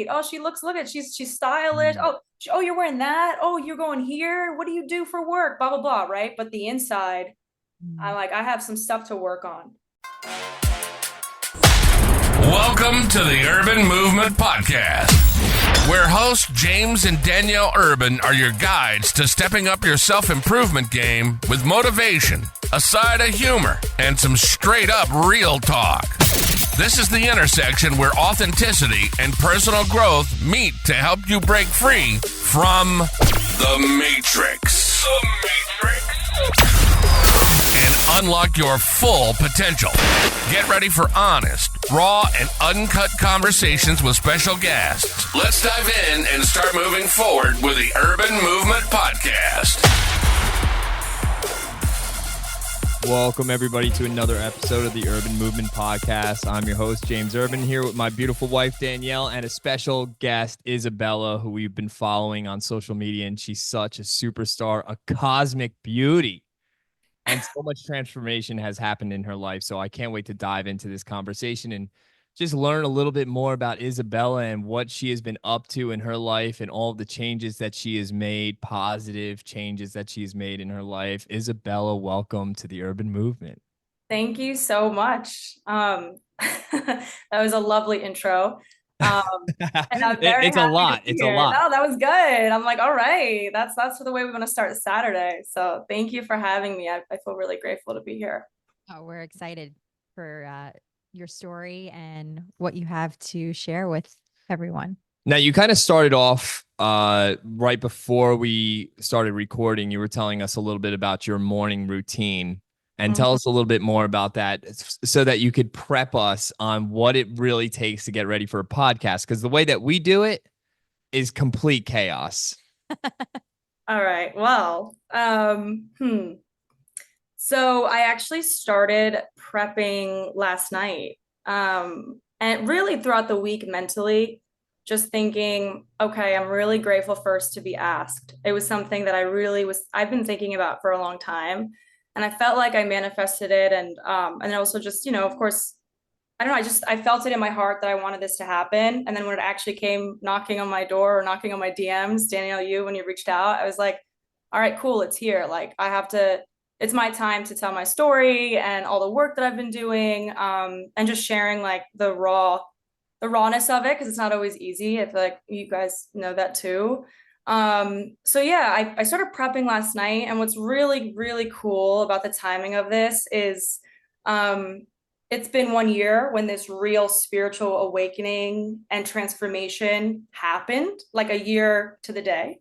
great. Oh, look at, she's stylish. Oh, you're wearing that. Oh, you're going here. What do you do for work? Blah, blah, blah. Right. But the inside, I have some stuff to work on. Welcome to the Urban Movement Podcast, where hosts James and Danielle Urban are your guides to stepping up your self-improvement game with motivation, a side of humor, and some straight-up real talk. This is the intersection where authenticity and personal growth meet to help you break free from the Matrix. And unlock your full potential. Get ready for honest, raw, and uncut conversations with special guests. Let's dive in and start moving forward with the Urban Movement Podcast. Welcome, everybody, to another episode of the Urban Movement Podcast. I'm your host, James Urban, here with my beautiful wife, Danielle, and a special guest, Isabella, who we've been following on social media, and she's such a superstar, a cosmic beauty. And so much transformation has happened in her life. So I can't wait to dive into this conversation and just learn a little bit more about Isabella and what she has been up to in her life and all of the changes that she has made, positive changes that she's made in her life. Isabella, welcome to the Urban Movement. Thank you so much. That was a lovely intro. And I'm very it's a lot. It's a lot. Oh, that was good. I'm like, all right, that's the way we want to start Saturday. So thank you for having me. I feel really grateful to be here. Oh, we're excited for your story and what you have to share with everyone. Now, you kind of started off right before we started recording. You were telling us a little bit about your morning routine. And tell us a little bit more about that so that you could prep us on what it really takes to get ready for a podcast. Because the way that we do it is complete chaos. All right. Well, so I actually started prepping last night, and really throughout the week mentally, just thinking, okay, I'm really grateful first to be asked. It was something that I've been thinking about for a long time. And I felt like I manifested it. And also just, of course, I don't know, I felt it in my heart that I wanted this to happen. And then when it actually came knocking on my door or knocking on my DMs, Danielle, when you reached out, I was like, all right, cool, it's here. Like it's my time to tell my story and all the work that I've been doing, and just sharing like the rawness of it, because it's not always easy. I feel like you guys know that too. So yeah, I started prepping last night, and what's really, really cool about the timing of this is, it's been 1 year when this real spiritual awakening and transformation happened, like a year to the day.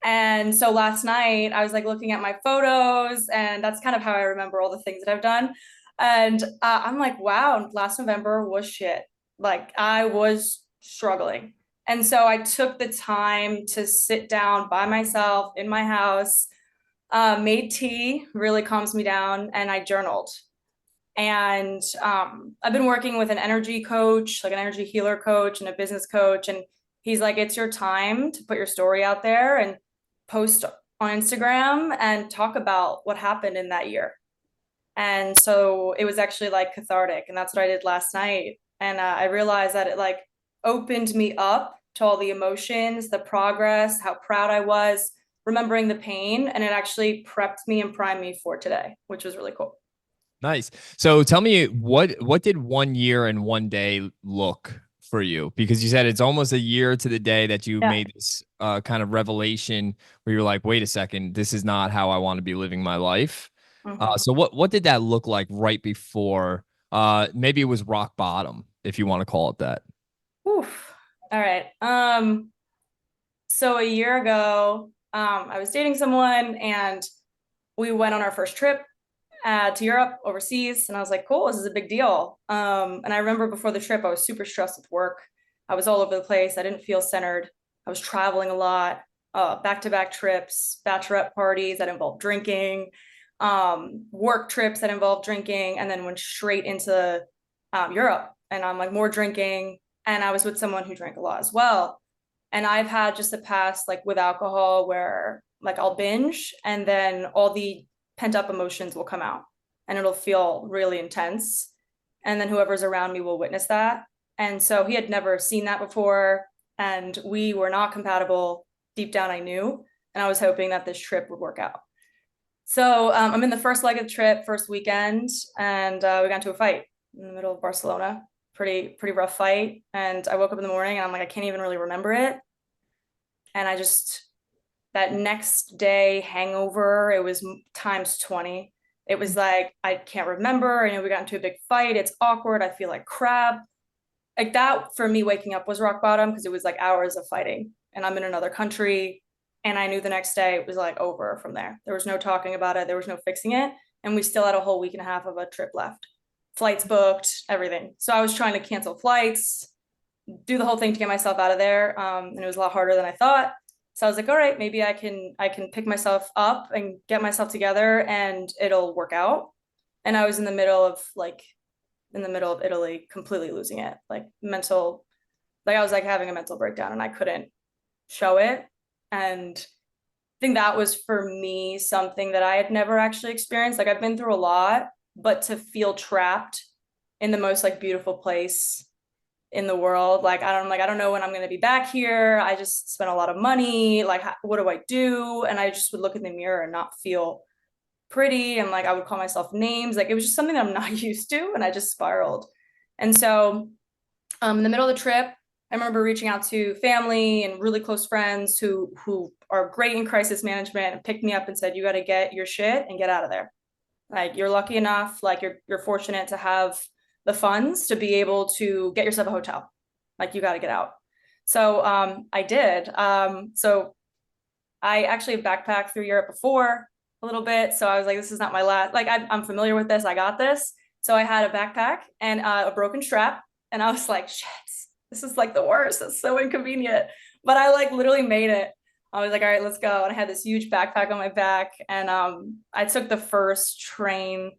And so last night I was like looking at my photos, and that's kind of how I remember all the things that I've done. And I'm like, wow, last November was shit. Like I was struggling. And so I took the time to sit down by myself in my house, made tea, really calms me down, and I journaled. And I've been working with an energy coach, like an energy healer coach and a business coach. And he's like, it's your time to put your story out there and post on Instagram and talk about what happened in that year. And so it was actually like cathartic. And that's what I did last night. And I realized that it like opened me up to all the emotions, the progress, how proud I was, remembering the pain, and it actually prepped me and primed me for today, which was really cool. Nice. So tell me, what did 1 year and 1 day look for you? Because you said it's almost a year to the day that you made this kind of revelation where you're like, wait a second, this is not how I want to be living my life. So what did that look like right before? Maybe it was rock bottom, if you want to call it that. Oof. All right. So a year ago, I was dating someone and we went on our first trip to Europe, overseas. And I was like, cool, this is a big deal. And I remember before the trip, I was super stressed with work. I was all over the place. I didn't feel centered. I was traveling a lot, back-to-back trips, bachelorette parties that involved drinking, work trips that involved drinking, and then went straight into Europe. And I'm like, more drinking. And I was with someone who drank a lot as well. And I've had just a past like with alcohol where like I'll binge and then all the pent up emotions will come out and it'll feel really intense. And then whoever's around me will witness that. And so he had never seen that before. And we were not compatible. Deep down, I knew. And I was hoping that this trip would work out. So I'm in the first leg of the trip, first weekend, and we got into a fight in the middle of Barcelona. Pretty rough fight. And I woke up in the morning and I'm like, I can't even really remember it. And that next day hangover, it was times 20. It was like, I can't remember. We got into a big fight. It's awkward. I feel like crap. Like that for me, waking up was rock bottom because it was like hours of fighting and I'm in another country. And I knew the next day it was like over from there. There was no talking about it. There was no fixing it. And we still had a whole week and a half of a trip left. Flights booked, everything. So I was trying to cancel flights, do the whole thing to get myself out of there. And it was a lot harder than I thought. So I was like, all right, maybe I can pick myself up and get myself together and it'll work out. And I was in the middle of Italy, completely losing it, like I was like having a mental breakdown and I couldn't show it. And I think that was for me something that I had never actually experienced. Like I've been through a lot, but to feel trapped in the most like beautiful place in the world, like I don't know when I'm going to be back here. I just spent a lot of money. Like what do I do? And I just would look in the mirror and not feel pretty, and like I would call myself names. Like it was just something that I'm not used to, and I just spiraled. And so in the middle of the trip, I remember reaching out to family and really close friends who are great in crisis management and picked me up and said, you got to get your shit and get out of there. Like you're lucky enough, like you're fortunate to have the funds to be able to get yourself a hotel. Like you got to get out. So I did. So I actually backpacked through Europe before a little bit. So I was like, this is not my last, like, I'm familiar with this. I got this. So I had a backpack and a broken strap. And I was like, shit, this is like the worst. It's so inconvenient. But I like literally made it. I was like, all right, let's go. And I had this huge backpack on my back. And I took the first train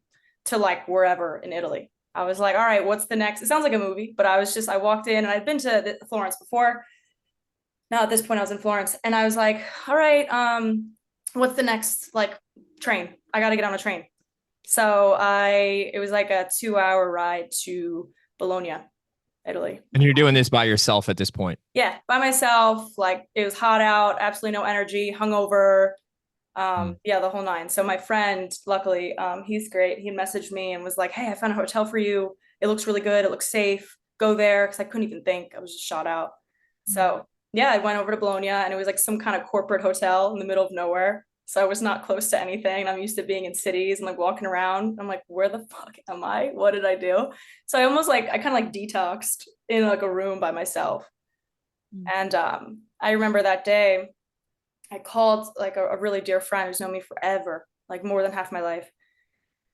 to like wherever in Italy. I was like, all right, what's the next? It sounds like a movie, but I walked in and I'd been to Florence before. Now at this point I was in Florence and I was like, all right, what's the next like train? I got to get on a train. So it was like a 2-hour ride to Bologna, Italy. And you're doing this by yourself at this point? Yeah, by myself. Like it was hot out, absolutely no energy, hungover. Yeah, the whole nine. So my friend, luckily, he's great. He messaged me and was like, hey, I found a hotel for you. It looks really good. It looks safe. Go there. Cause I couldn't even think. I was just shot out. So yeah, I went over to Bologna and it was like some kind of corporate hotel in the middle of nowhere. So I was not close to anything. I'm used to being in cities and like walking around. I'm like, where the fuck am I? What did I do? So I kind of like detoxed in like a room by myself. And I remember that day I called like a really dear friend who's known me forever, like more than half my life.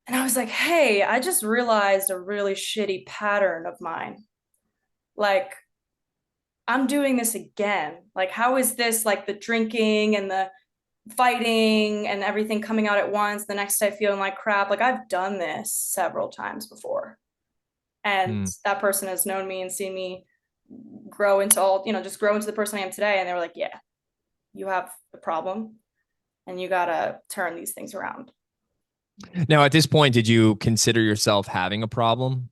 And I was like, hey, I just realized a really shitty pattern of mine. Like, I'm doing this again. Like, how is this like the drinking and the fighting and everything coming out at once? The next day feeling like crap. Like, I've done this several times before. And that person has known me and seen me grow into just grow into the person I am today. And they were like, yeah, you have the problem and you got to turn these things around. Now, at this point, did you consider yourself having a problem?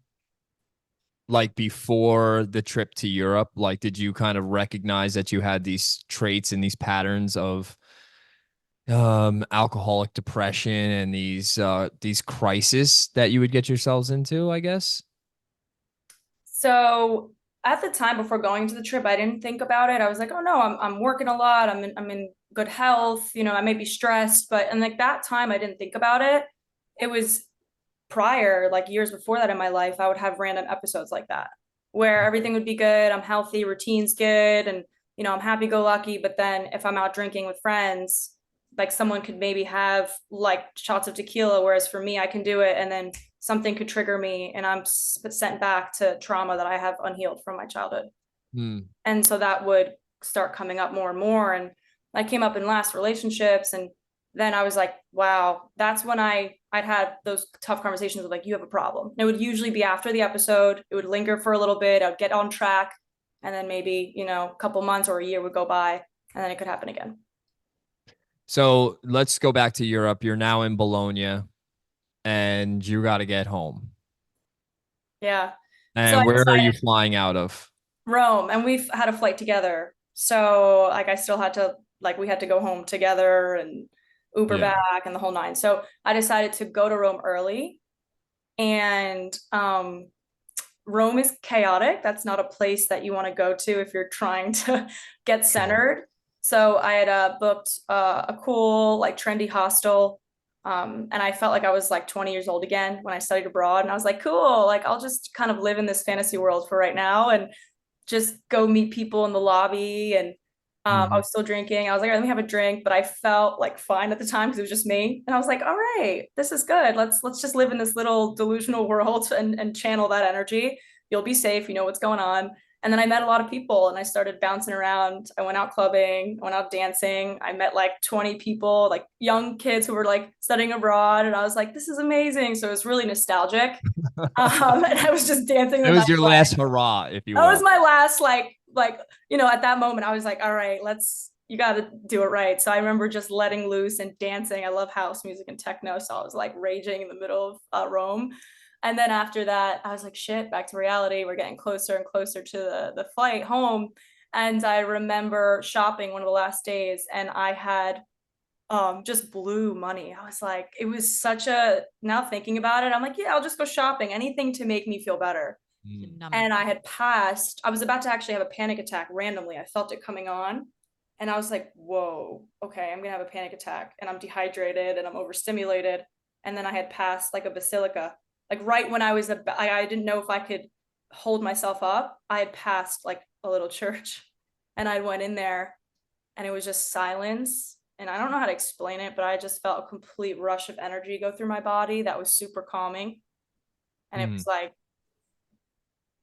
Like before the trip to Europe, like did you kind of recognize that you had these traits and these patterns of alcoholic depression and these crises that you would get yourselves into, I guess? So at the time before going to the trip, I didn't think about it. I was like, oh no, I'm working a lot. I'm in good health. I may be stressed, but and like that time I didn't think about it. It was prior, like years before that in my life, I would have random episodes like that where everything would be good. I'm healthy, routine's good, and I'm happy go lucky. But then if I'm out drinking with friends, like someone could maybe have like shots of tequila, whereas for me, I can do it, and then something could trigger me, and I'm sent back to trauma that I have unhealed from my childhood. And so that would start coming up more and more. And I came up in last relationships, and then I was like, wow, that's when I'd had those tough conversations with like, you have a problem. And it would usually be after the episode. It would linger for a little bit. I'd get on track. And then maybe, a couple months or a year would go by and then it could happen again. So let's go back to Europe. You're now in Bologna and you got to get home. Yeah. So I And where are you decided flying out of? Rome, and we've had a flight together. So like I still had to like we had to go home together and Uber Yeah. back and the whole nine. So I decided to go to Rome early, and Rome is chaotic. That's not a place that you want to go to if you're trying to get Sure. centered. So I had booked a cool, like trendy hostel. And I felt like I was like 20 years old again when I studied abroad. And I was like, cool, like I'll just kind of live in this fantasy world for right now and just go meet people in the lobby. And I Hmm. was still drinking. I was like, let me have a drink, but I felt like fine at the time because it was just me. And I was like, all right, this is good. Let's just live in this little delusional world and channel that energy. You'll be safe. You know what's going on. And then I met a lot of people and I started bouncing around. I went out clubbing, I went out dancing. I met like 20 people, like young kids who were like studying abroad. And I was like, this is amazing. So it was really nostalgic. And I was just dancing It the was night your away. last hurrah, if you That was will. my last like at that moment I was like, all right, let's you got to do it right. So I remember just letting loose and dancing. I love house music and techno, so I was like raging in the middle of Rome. And then after that I was like, shit, back to reality. We're getting closer and closer to the flight home. And I remember shopping one of the last days, and I had just blew money. I was like, it was such a now thinking about it, I'm like, yeah, I'll just go shopping, anything to make me feel better. To Mm. numb it. And I was about to actually have a panic attack randomly. I felt it coming on. And I was like, whoa, okay, I'm gonna have a panic attack. And I'm dehydrated and I'm overstimulated. And then I had passed like a basilica. Like right when I didn't know if I could hold myself up. I had passed like a little church, and I went in there, and it was just silence. And I don't know how to explain it, but I just felt a complete rush of energy go through my body that was super calming. And it was Mm. like,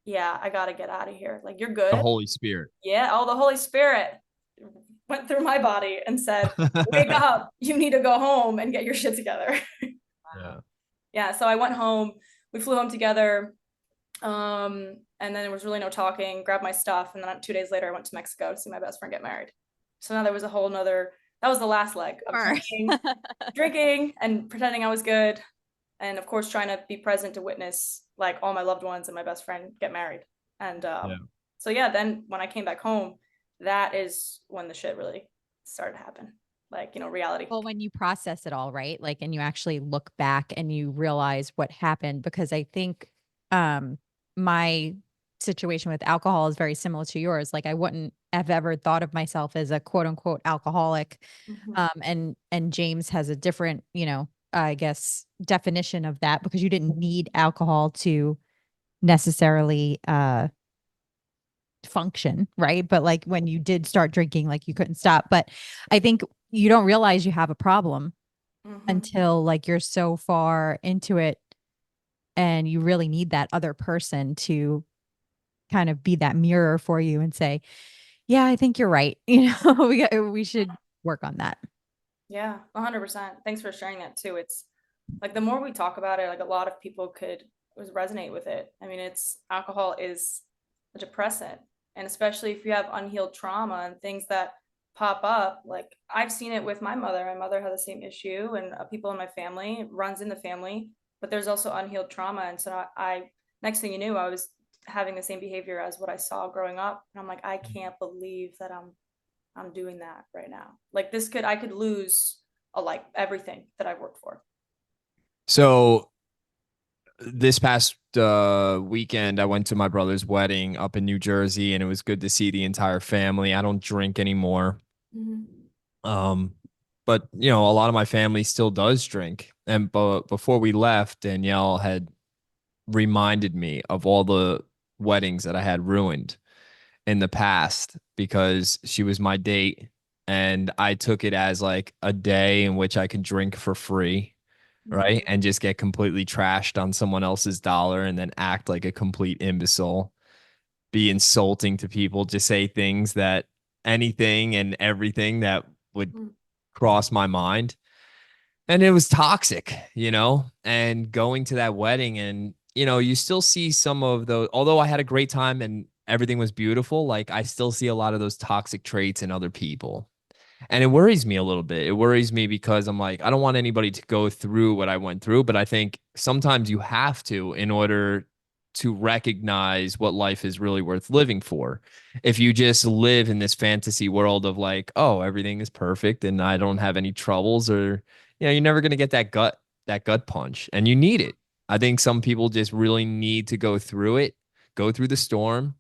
yeah, I gotta get out of here. Like, you're The good. Holy Spirit. Yeah. Oh, the Holy Spirit went through my body and said, wake up. You need to go home and get your shit together. Yeah. Yeah. So I went home. We flew home together. And then there was really no talking, grabbed my stuff. And then 2 days later, I went to Mexico to see my best friend get married. So now there was a whole nother, that was the last leg of Sure. drinking and pretending I was good. And of course, trying to be present to witness like all my loved ones and my best friend get married. And Yeah. so yeah, then when I came back home, that is when the shit really started to happen. Like, reality. Well, when you process it all, right? Like, and you actually look back and you realize what happened, because I think my situation with alcohol is very similar to yours. Like, I wouldn't have ever thought of myself as a quote unquote alcoholic. Mhm. And James has a different, I guess, definition of that, because you didn't need alcohol to necessarily function, right? But like when you did start drinking, like you couldn't stop. But I think you don't realize you have a problem Mhm. until like you're so far into it and you really need that other person to kind of be that mirror for you and say, yeah, I think you're right. We should work on that. Yeah, 100%. Thanks for sharing that too. It's like the more we talk about it, like a lot of people could resonate with it. I mean, it's alcohol is a depressant, and especially if you have unhealed trauma and things that pop up. Like I've seen it with my mother. My mother had the same issue, and people in my family, it runs in the family. But there's also unhealed trauma, and so I next thing you knew, I was having the same behavior as what I saw growing up, and I'm like, I can't believe that I'm doing that right now. Like I could lose like everything that I've worked for. So this past weekend, I went to my brother's wedding up in New Jersey, and it was good to see the entire family. I don't drink anymore. Mhm. Um, but a lot of my family still does drink. And before we left, Danielle had reminded me of all the weddings that I had ruined in the past because she was my date, and I took it as like a day in which I can drink for free, right? Mhm. And just get completely trashed on someone else's dollar and then act like a complete imbecile, be insulting to people, just say things that anything and everything that would Mhm. cross my mind. And it was toxic, and going to that wedding, and you still see some of those, although I had a great time and everything was beautiful, like I still see a lot of those toxic traits in other people. And it worries me a little bit. It worries me because I'm like, I don't want anybody to go through what I went through, but I think sometimes you have to in order to recognize what life is really worth living for. If you just live in this fantasy world of like, oh, everything is perfect and I don't have any troubles, or you're never going to get that gut punch, and you need it. I think some people just really need to go through it, go through the storm,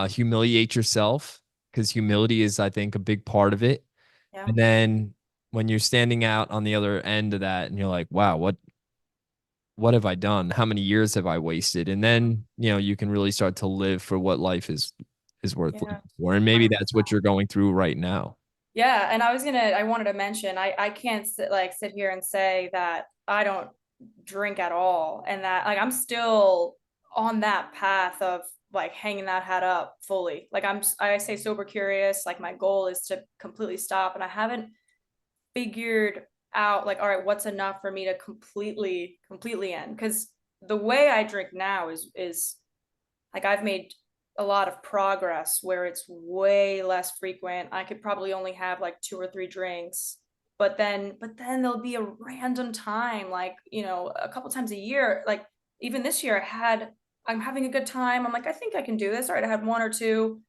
humiliate yourself, because humility is, I think, a big part of it. Yeah. And then when you're standing out on the other end of that and you're like, wow, what have I done? How many years have I wasted? And then, you can really start to live for what life is worth living Yeah. for. And maybe that's what you're going through right now. Yeah, and I wanted to mention, I can't sit here and say that I don't drink at all, and that like I'm still on that path of like hanging that hat up fully. Like I say sober curious, like my goal is to completely stop, and I haven't figured out like, all right, what's enough for me to completely end? Because the way I drink now is like I've made a lot of progress where it's way less frequent. I could probably only have like 2 or 3 drinks, but then there'll be a random time, like, a couple times a year. Like even this year I'm having a good time. I'm like, I think I can do this. All right, I had 1 or 2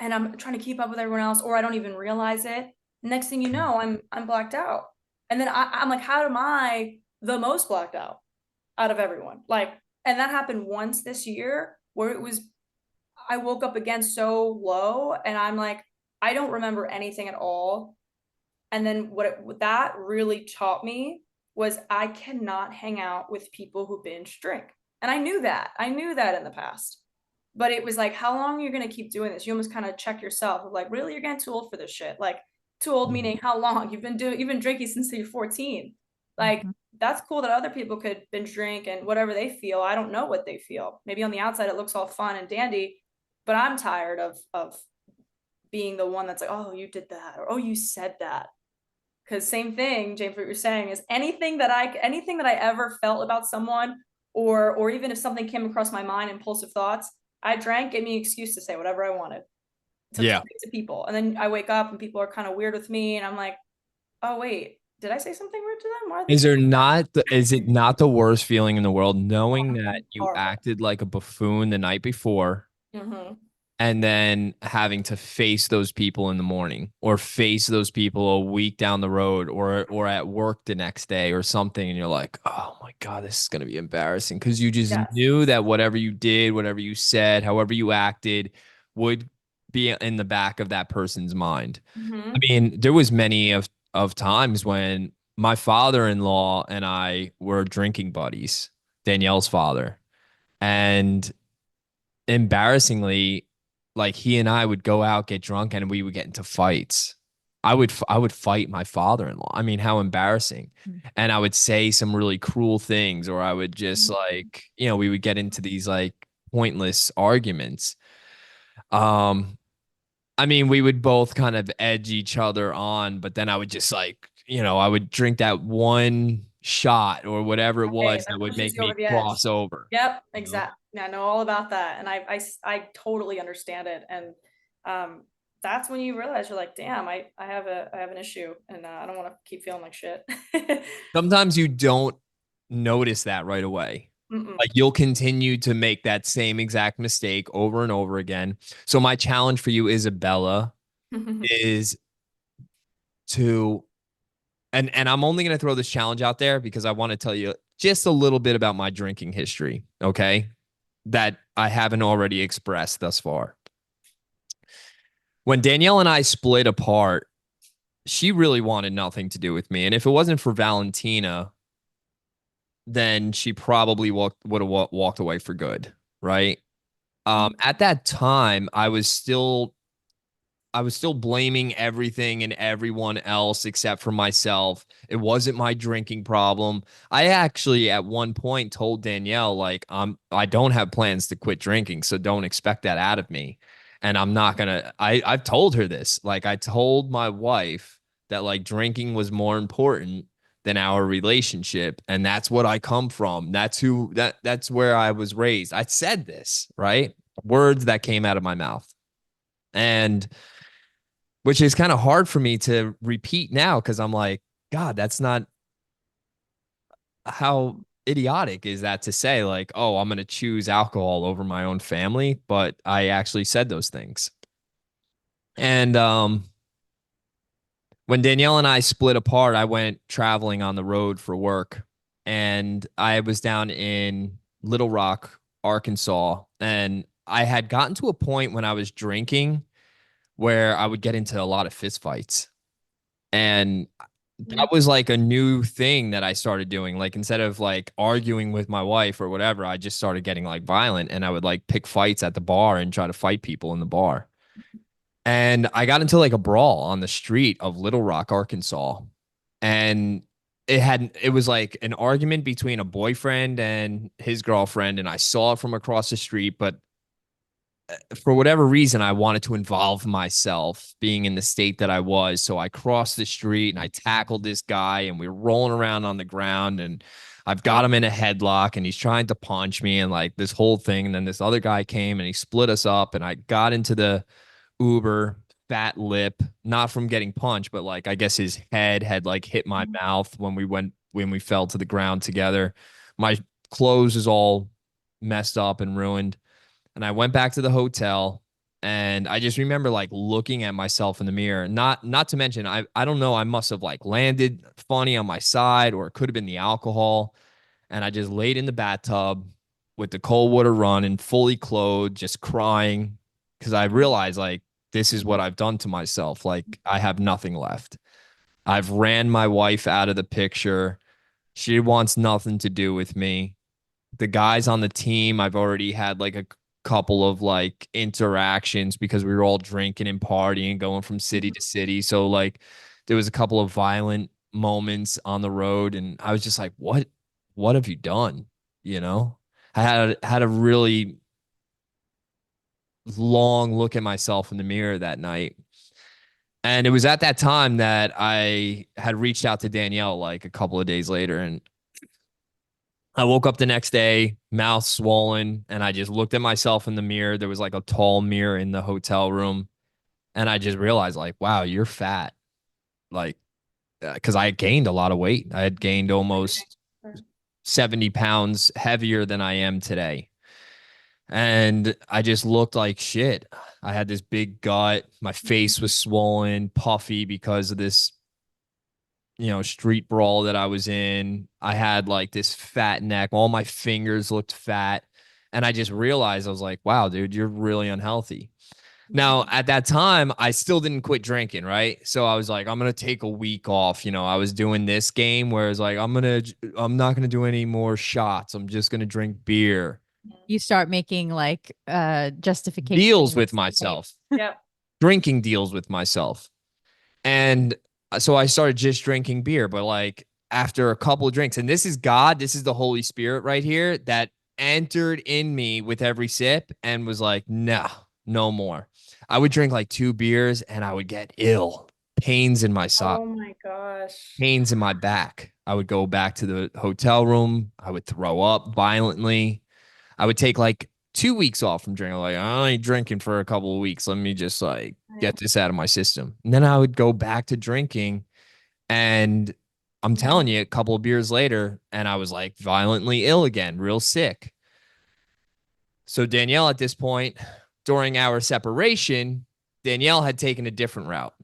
and I'm trying to keep up with everyone else, or I don't even realize it. Next thing you know, I'm blacked out. And then I'm like, how am I the most blacked out of everyone? Like, and that happened once this year where I woke up again so low, and I'm like, I don't remember anything at all. And then what that really taught me was I cannot hang out with people who binge drink. And I knew that. I knew that in the past. But it was like, how long are you going to keep doing this? You almost kind of check yourself of like, really, you're getting too old for this shit. Like, too old meaning how long? You've been drinking since you're 14. Like, Mhm. that's cool that other people could binge drink and whatever they feel. I don't know what they feel. Maybe on the outside it looks all fun and dandy, but I'm tired of being the one that's like, oh, you did that, or oh, you said that. Because same thing, James, what you're saying is anything that I ever felt about someone, or even if something came across my mind, impulsive thoughts, I drank, gave me an excuse to say whatever I wanted Yeah. to people. And then I wake up and people are kind of weird with me, and I'm like, oh wait, did I say something rude to them? Why are they saying Is it not the worst feeling in the world knowing that you horrible? acted like a buffoon the night before, Mm-hmm. and then having to face those people in the morning, or face those people a week down the road, or at work the next day or something, and you're like, oh my God, this is going to be embarrassing, because you just Yes. knew that whatever you did, whatever you said, however you acted, would be in the back of that person's mind. I Mm-hmm. mean, there was many of times when my father-in-law and I were drinking buddies, Danielle's father, and embarrassingly, like, he and I would go out, get drunk, and we would get into fights. I would fight my father-in-law. I mean, how embarrassing. And I would say some really cruel things, or I would just like, we would get into these like pointless arguments. Um, I mean, we would both kind of edge each other on, but then I would just like, I would drink that one shot or whatever it Hey, was that that would pushes make you over me the edge. cross over, Yep, you know? exactly. Yeah, I know all about that, and I totally understand it. And um, that's when you realize you're like, damn, I have an issue, and I don't want to keep feeling like shit. Sometimes you don't notice that right away. Mm-mm. Like, you'll continue to make that same exact mistake over and over again. So my challenge for you, Isabella, is to, and I'm only going to throw this challenge out there because I want to tell you just a little bit about my drinking history, okay? That I haven't already expressed thus far. When Danielle and I split apart, she really wanted nothing to do with me. And if it wasn't for Valentina, then she probably would have walked away for good, right? At that time, I was still blaming everything and everyone else except for myself. It wasn't my drinking problem. I actually at one point told Danielle, like, I don't have plans to quit drinking, so don't expect that out of me. And I'm not gonna, I've told her this. Like, I told my wife that like drinking was more important than our relationship. And that's what I come from. That's where I was raised. I said this, right? Words that came out of my mouth. And which is kind of hard for me to repeat now, because I'm like, God, that's not how idiotic is that to say, like, oh, I'm going to choose alcohol over my own family? But I actually said those things. And when Danielle and I split apart, I went traveling on the road for work. And I was down in Little Rock, Arkansas. And I had gotten to a point when I was drinking where I would get into a lot of fist fights. And that was like a new thing that I started doing. Like instead of like arguing with my wife or whatever, I just started getting like violent and I would like pick fights at the bar and try to fight people in the bar. And I got into like a brawl on the street of Little Rock, Arkansas. And it was like an argument between a boyfriend and his girlfriend. And I saw it from across the street, but for whatever reason, I wanted to involve myself being in the state that I was. So I crossed the street and I tackled this guy and we were rolling around on the ground and I've got him in a headlock and he's trying to punch me and like this whole thing. And then this other guy came and he split us up and I got into the Uber, fat lip, not from getting punched, but like I guess his head had like hit my mouth when we fell to the ground together. My clothes is all messed up and ruined. And I went back to the hotel and I just remember like looking at myself in the mirror. Not to mention, I don't know, I must have like landed funny on my side or it could have been the alcohol. And I just laid in the bathtub with the cold water running, fully clothed, just crying because I realized like this is what I've done to myself. Like I have nothing left. I've ran my wife out of the picture. She wants nothing to do with me. The guys on the team, I've already had like a couple of like interactions because we were all drinking and partying, going from city to city. So like there was a couple of violent moments on the road and I was just like, what have you done? You know? I had a really long look at myself in the mirror that night. And it was at that time that I had reached out to Danielle like a couple of days later and I woke up the next day, mouth swollen, and I just looked at myself in the mirror. There was like a tall mirror in the hotel room. And I just realized, like, wow, you're fat. Like, because I had gained a lot of weight. I had gained almost 70 pounds heavier than I am today. And I just looked like shit. I had this big gut. My face was swollen, puffy because of this street brawl that I was in. I had like this fat neck. All my fingers looked fat. And I just realized I was like, wow, dude, you're really unhealthy. Now, at that time, I still didn't quit drinking, right? So I was like, I'm going to take a week off. I was doing this game where it's like, I'm not going to do any more shots. I'm just going to drink beer. You start making like justification Deals with myself. Yeah. Drinking deals with myself. And so I started just drinking beer, but like after a couple of drinks, and this is God, this is the Holy Spirit right here that entered in me with every sip and was like, no more. I would drink like 2 beers and I would get ill, pains in my side, Oh my gosh. pains in my back. I would go back to the hotel room. I would throw up violently. I would take like 2 weeks off from drinking. Like, I ain't drinking for a couple of weeks. Let me just like get this out of my system. And then I would go back to drinking. And I'm telling you, a couple of beers later, and I was like violently ill again, real sick. So Danielle, at this point, during our separation, Danielle had taken a different route.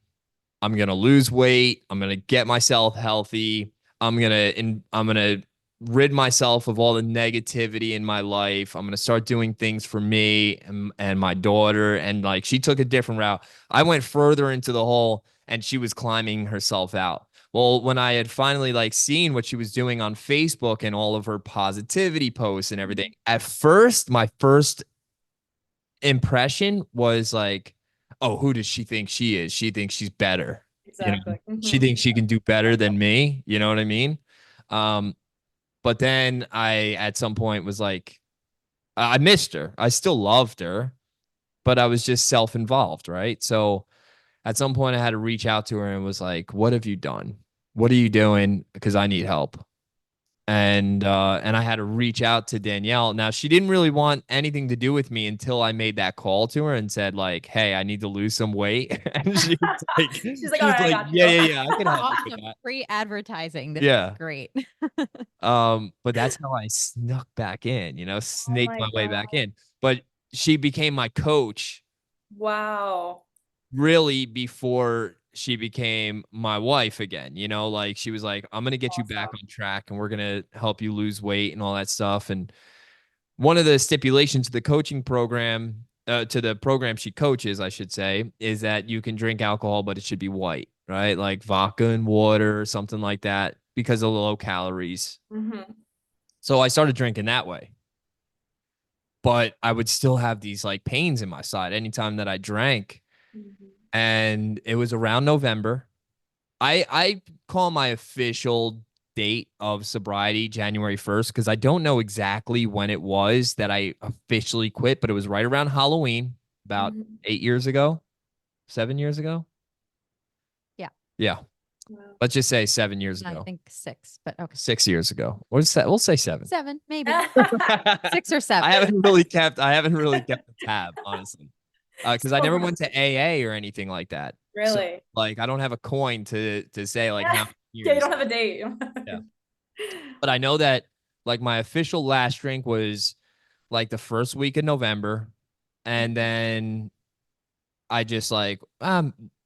I'm going to lose weight. I'm going to get myself healthy. I'm going to rid myself of all the negativity in my life. I'm going to start doing things for me and my daughter. And like, she took a different route. I went further into the hole and she was climbing herself out. Well, when I had finally like seen what she was doing on Facebook and all of her positivity posts and everything, at first, my first impression was like, oh, who does she think she is? She thinks she's better. Exactly. She thinks she can do better than me. You know what I mean? But then I, at some point, was like, I missed her. I still loved her, but I was just self-involved, right? So at some point, I had to reach out to her and was like, what have you done? What are you doing? Because I need help. and I had to reach out to Danielle. Now she didn't really want anything to do with me until I made that call to her and said like, "Hey, I need to lose some weight." And She's like, she all was right, I like, got "Yeah, you. yeah, yeah, I can help you with Awesome. that." Free advertising. This is Yeah. great. But that's how I snuck back in, Oh snaked my my way back God. in. But she became my coach Wow. really before she became my wife again. Like she was like, I'm gonna get you back Awesome. on track and we're gonna help you lose weight and all that stuff. And one of the stipulations to the coaching program, to the program she coaches, I should say, is that you can drink alcohol, but it should be white, right? Like vodka and water or something like that because of the low calories. Hmm. So I started drinking that way. But I would still have these like pains in my side anytime that I drank. Hmm. And it was around November. I call my official date of sobriety January 1st because I don't know exactly when it was that I officially quit, but it was right around Halloween, about Hmm. 8 years ago, 7 years ago. Yeah. Yeah. Wow. Let's just say 7 years I ago, think 6, but okay. 6 years ago. What's that? We'll say seven. 7, maybe. 6 or I 7. haven't really kept a tab, honestly. Because I never So went to AA or anything like that. So really? like I don't have a coin to say like how Yeah. many Yeah, you years. don't have a date. Yeah. But I know that like my official last drink was like the first week of November. And then I just like,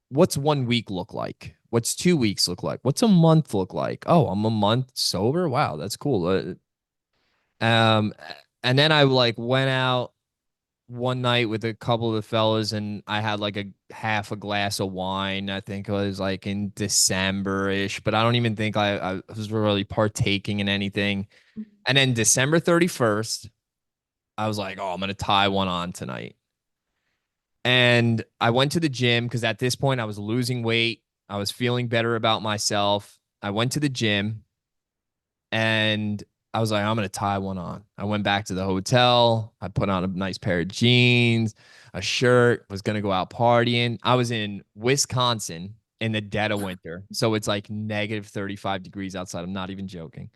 what's 1 week look like? What's 2 weeks look like? What's a month look like? Oh, I'm a month sober. Wow, that's cool. Um, and then I like went out one night with a couple of the fellas and I had like a half a glass of wine. I think it was like in December-ish, but I don't even think I was really partaking in anything. And then December 31st, I was like, oh, I'm gonna tie one on tonight. And I went to the gym because at this point I was losing weight. I was feeling better about myself. I went to the gym and I was like, I'm gonna tie one on. I went back to the hotel. I put on a nice pair of jeans, a shirt, was gonna go out partying. I was in Wisconsin in the dead of winter. So it's like negative 35 degrees outside. I'm not even joking.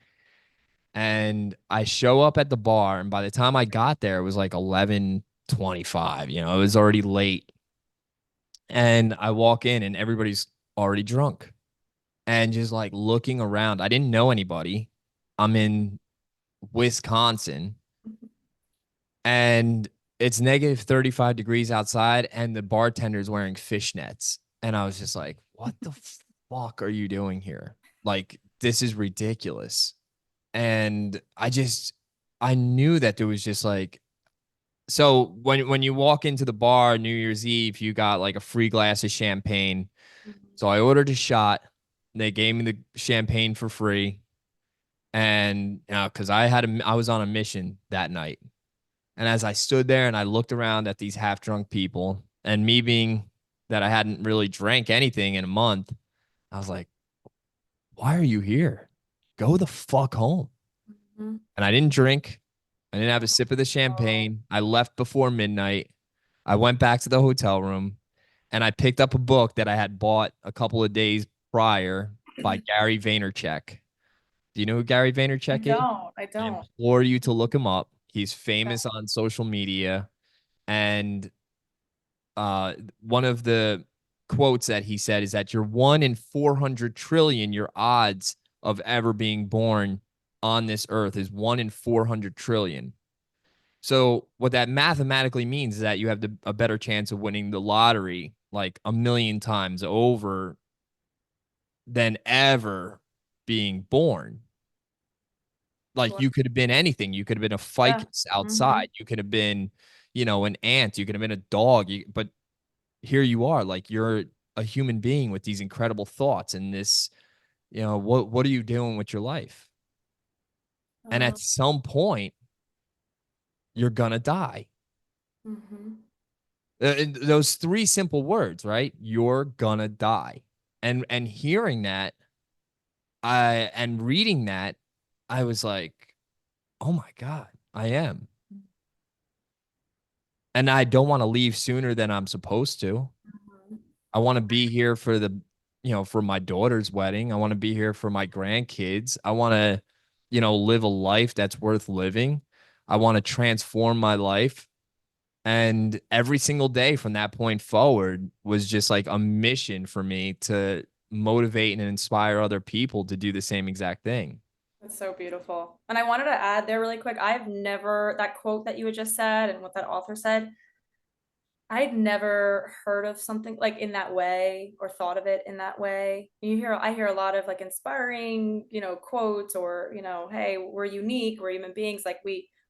And I show up at the bar, and by the time I got there, it was like 11:25. It was already late. And I walk in and everybody's already drunk and just like looking around. I didn't know anybody. I'm in Wisconsin and it's negative 35 degrees outside and the bartender's wearing fishnets. And I was just like, what the fuck are you doing here? Like, this is ridiculous. And I knew that there was just like, so when you walk into the bar New Year's Eve, you got like a free glass of champagne. So I ordered a shot. They gave me the champagne for free. And because I was on a mission that night. And as I stood there and I looked around at these half drunk people, and me being that I hadn't really drank anything in a month, I was like, why are you here? Go the fuck home. Mhm. And I didn't drink. I didn't have a sip of the Oh. champagne. I left before midnight. I went back to the hotel room and I picked up a book that I had bought a couple of days prior by Gary Vaynerchuk. Do you know who Gary I Vaynerchuk is? don't. I I don't. implore you to look him up. He's Okay. famous on social media. And uh, one of the quotes that he said is that you're 1 in 400 trillion, your odds of ever being born on this earth is 1 in 400 trillion. So what that mathematically means is that you have a better chance of winning the lottery like a million times over than ever being born. Like Sure. you could have been anything. You could have been a Yeah. ficus Hmm. outside. You could have been, an ant. You could have been a dog. But here you are, like you're a human being with these incredible thoughts and this, what are you doing with your life? And Uh, at some point, you're gonna die. mhm. And those three simple words, right? You're gonna die. And hearing that, and reading that, I was like, oh my God, I am. And I don't want to leave sooner than I'm supposed to. Mhm. I want to be here for my daughter's wedding. I want to be here for my grandkids. I want to, live a life that's worth living. I want to transform my life. And every single day from that point forward was just like a mission for me to motivate and inspire other people to do the same exact thing. It's so beautiful. And I wanted to add there really quick, I've never, that quote that you had just said and what that author said, I'd never heard of something like in that way or thought of it in that way. I hear a lot of like inspiring, quotes or, hey, we're unique, we're human beings, like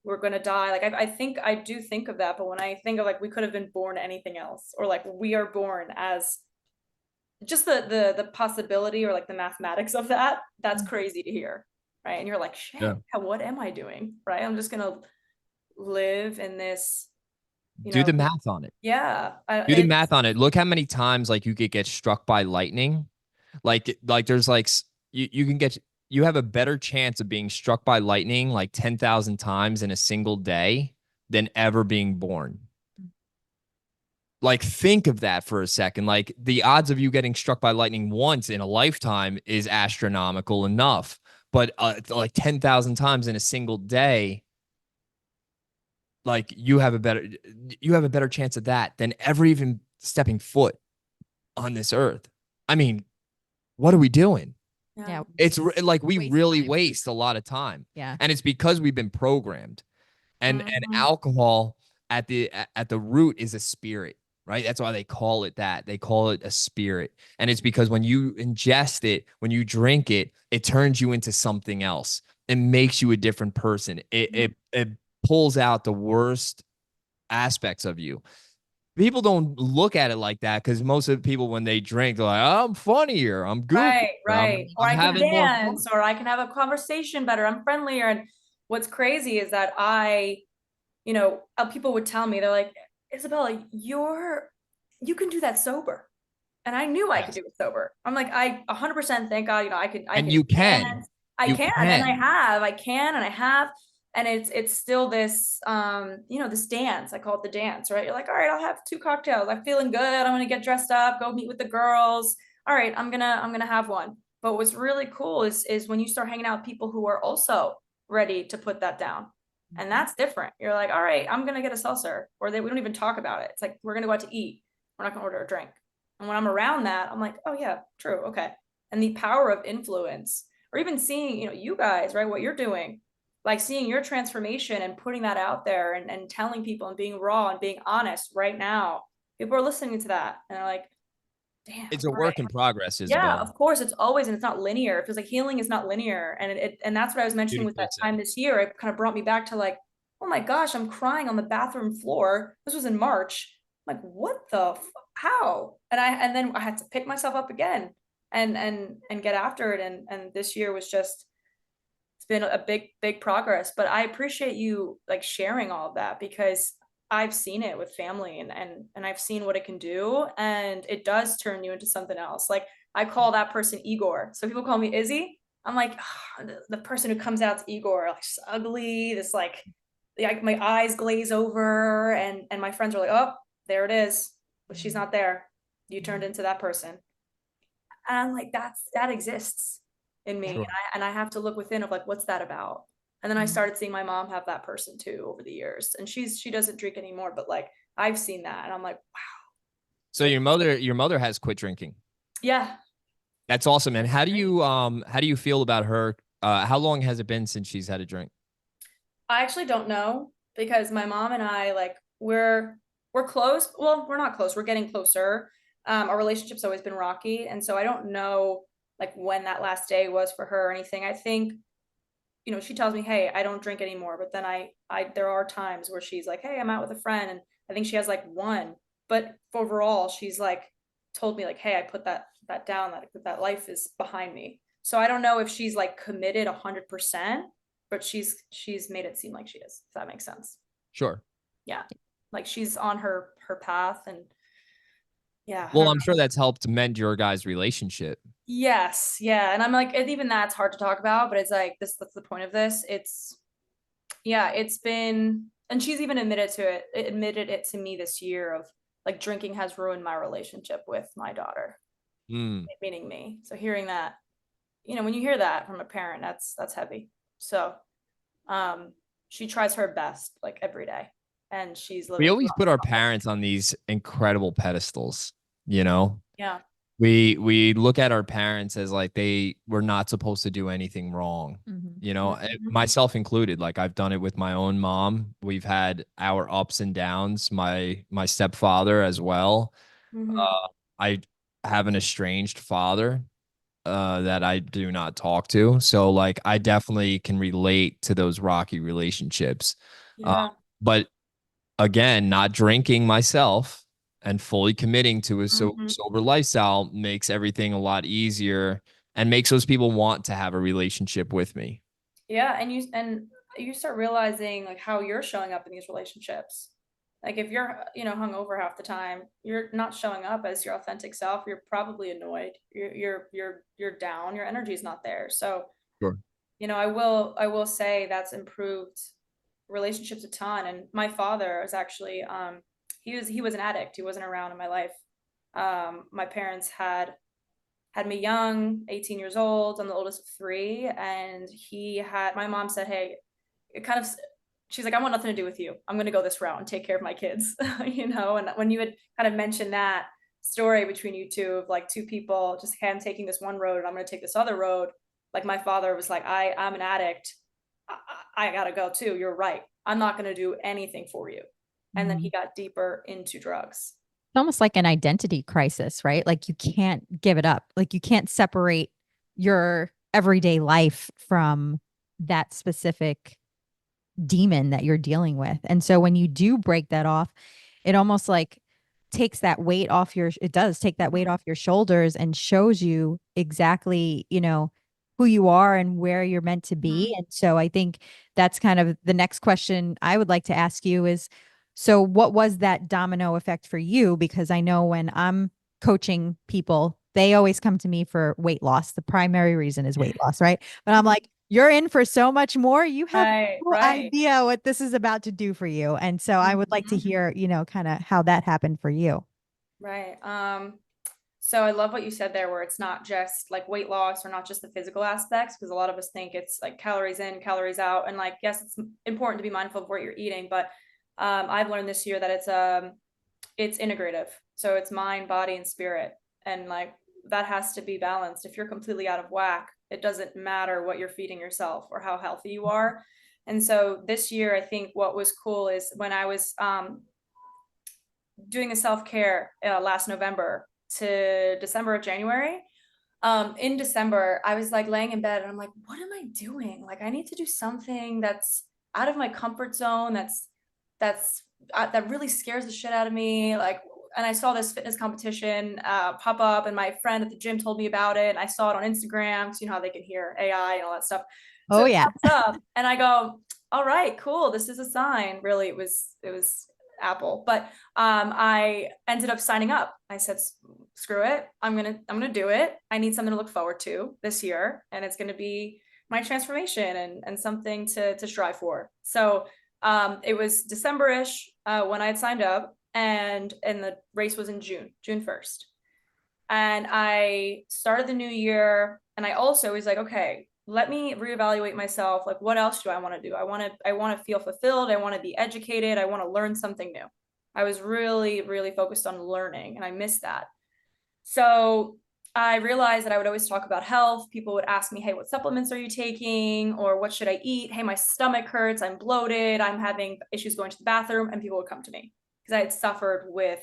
we're gonna die. Like I think I do think of that, but when I think of like we could have been born anything else, or like we are born as just the possibility or like the mathematics of that, that's crazy to hear. Right. And you're like, Yeah. shit, what am I doing? Right. I'm just gonna live in this, Do the math on it. yeah. Do the math on it. Look how many times like you could get struck by lightning. Like there's like you can get you have a better chance of being struck by lightning like 10,000 times in a single day than ever being born. Like think of that for a second. Like the odds of you getting struck by lightning once in a lifetime is astronomical enough, but like 10,000 times in a single day, like you have a better chance of that than ever even stepping foot on this earth. I mean, what are we doing? Yeah. It's like we Waste really time. waste a lot of time. Yeah. And it's because we've been programmed. And Mhm. alcohol at the root is a spirit, right? That's why they call it that. They call it a spirit. And it's because when you ingest it, when you drink it, it turns you into something else. It makes you a different person. It pulls out the worst aspects of you. People don't look at it like that because most of the people, when they drink, they're like, oh, I'm funnier, I'm goofy, Right, right. Or I'm I can having more fun. dance, or I can have a conversation better. I'm friendlier. And what's crazy is that people would tell me, they're like, Isabella, you can do that sober. And I knew I could Yes. do it sober. I'm like, I 100% thank God, I And can you can. dance. I You can, and can. I can, and I have. And it's still this, this dance. I call it the dance, right? You're like, all right, I'll have 2 cocktails. I'm feeling good. I'm gonna get dressed up, go meet with the girls. All right, I'm gonna have one. But what's really cool is when you start hanging out with people who are also ready to put that down. And that's different. You're like, all right, I'm gonna get a seltzer, or we don't even talk about it. It's like we're gonna go out to eat. We're not gonna order a drink. And when I'm around that, I'm like, oh yeah, true, okay. And the power of influence, or even seeing, you guys, right, what you're doing, like seeing your transformation and putting that out there and telling people and being raw and being honest right now. People are listening to that and they're like, damn, It's a all right. work in progress, Yeah, Isabella. of course, it's always, and it's not linear. It feels like healing is not linear. And that's what I was mentioning with Beautifully that said. time this year. It kind of brought me back to like, oh my gosh, I'm crying on the bathroom floor. This was in March. I'm like, what the how? And then I had to pick myself up again and get after it. And this year was just, it's been a big progress. But I appreciate you like sharing all of that, because I've seen it with family and I've seen what it can do, and it does turn you into something else. Like I call that person Igor. So people call me Izzy. I'm like, oh, the person who comes out to Igor, like just ugly, this like my eyes glaze over, and my friends are like, oh, there it is. But she's not there. You turned into that person. And I'm like, that exists in me. Sure. And I have to look within of like, what's that about? And then I started seeing my mom have that person too over the years. And she doesn't drink anymore, but like I've seen that and I'm like, wow. So your mother has quit drinking. Yeah. That's awesome. And how do you feel about her? How long has it been since she's had a drink? I actually don't know, because my mom and I, like, we're close. Well, we're not close. We're getting closer. Our relationship's always been rocky. And so I don't know like when that last day was for her or anything. I think, she tells me, hey, I don't drink anymore. But then there are times where she's like, hey, I'm out with a friend. And I think she has like one, but overall, she's like told me like, hey, I put that down, that life is behind me. So I don't know if she's like committed 100%, but she's made it seem like she is, if that makes sense. Sure. Yeah. Like she's on her path, and yeah, I Well, don't I'm know. sure that's helped mend your guys' relationship. Yes, yeah. And I'm like, and even that's hard to talk about, but it's like that's the point of this. It's yeah, it's been, and she's even admitted it to me this year of like drinking has ruined my relationship with my daughter, Mm. meaning me. So hearing that, when you hear that from a parent, that's heavy. So she tries her best like every day, and she's We living. always put our parents on these incredible pedestals, you know? Yeah. We look at our parents as like they were not supposed to do anything wrong, Mhm. you know, Mhm. myself included. Like I've done it with my own mom. We've had our ups and downs, my stepfather as well. Mhm. Uh, I have an estranged father that I do not talk to. So like I definitely can relate to those rocky relationships. Uh, Yeah. but again, not drinking myself and fully committing to a Mhm. sober lifestyle makes everything a lot easier and makes those people want to have a relationship with me. Yeah, and you start realizing like how you're showing up in these relationships. Like if you're, hungover half the time, you're not showing up as your authentic self. You're probably annoyed. You're down. Your energy is not there. So, Sure. I will say that's improved relationships a ton. And my father was actually he was an addict. He wasn't around in my life. My parents had me young, 18 years old. I'm the oldest of three. And my mom said, hey, it kind of, she's like, I want nothing to do with you. I'm going to go this route and take care of my kids, And when you had kind of mentioned that story between you two of like two people, just, hey, I'm taking this one road and I'm going to take this other road. Like my father was like, I'm an addict. I got to go too. You're right. I'm not going to do anything for you. And then he Mhm. got deeper into drugs. It's almost like an identity crisis, right? Like you can't give it up. Like you can't separate your everyday life from that specific demon that you're dealing with. And so when you do break that off, it almost like takes that weight off your it does take that weight off your shoulders and shows you exactly, who you are and where you're meant to be. And so I think that's kind of the next question I would like to ask you is, so what was that domino effect for you? Because I know when I'm coaching people, they always come to me for weight loss. The primary reason is weight loss, right? But I'm like, you're in for so much more. You have Right, no right. idea what this is about to do for you. And so I would like to Mhm. hear, kind of how that happened for you. Right. So I love what you said there, where it's not just like weight loss or not just the physical aspects, because a lot of us think it's like calories in, calories out. And like, yes, it's important to be mindful of what you're eating, but I've learned this year that it's integrative. So it's mind, body, and spirit. And like that has to be balanced. If you're completely out of whack, it doesn't matter what you're feeding yourself or how healthy you are. And so this year, I think what was cool is when I was doing a self-care last November to December of January. In December, I was like laying in bed and I'm like, what am I doing? Like, I need to do something that's out of my comfort zone. That really scares the shit out of me. Like, and I saw this fitness competition pop up, and my friend at the gym told me about it. And I saw it on Instagram because you know how they can hear AI and all that stuff. So Oh it yeah. pops up, and I go, "All right, cool. This is a sign." Really, it was Apple, but I ended up signing up. I said, "Screw it. I'm gonna do it. I need something to look forward to this year, and it's gonna be my transformation and something to strive for." So it was December-ish when I had signed up, and the race was in June 1st. And I started the new year, and I also was like, okay, let me reevaluate myself. Like, what else do I want to do? I want to feel fulfilled. I want to be educated. I want to learn something new. I was really, really focused on learning, and I missed that. So I realized that I would always talk about health. People would ask me, hey, what supplements are you taking? Or what should I eat? Hey, my stomach hurts. I'm bloated. I'm having issues going to the bathroom. And people would come to me because I had suffered with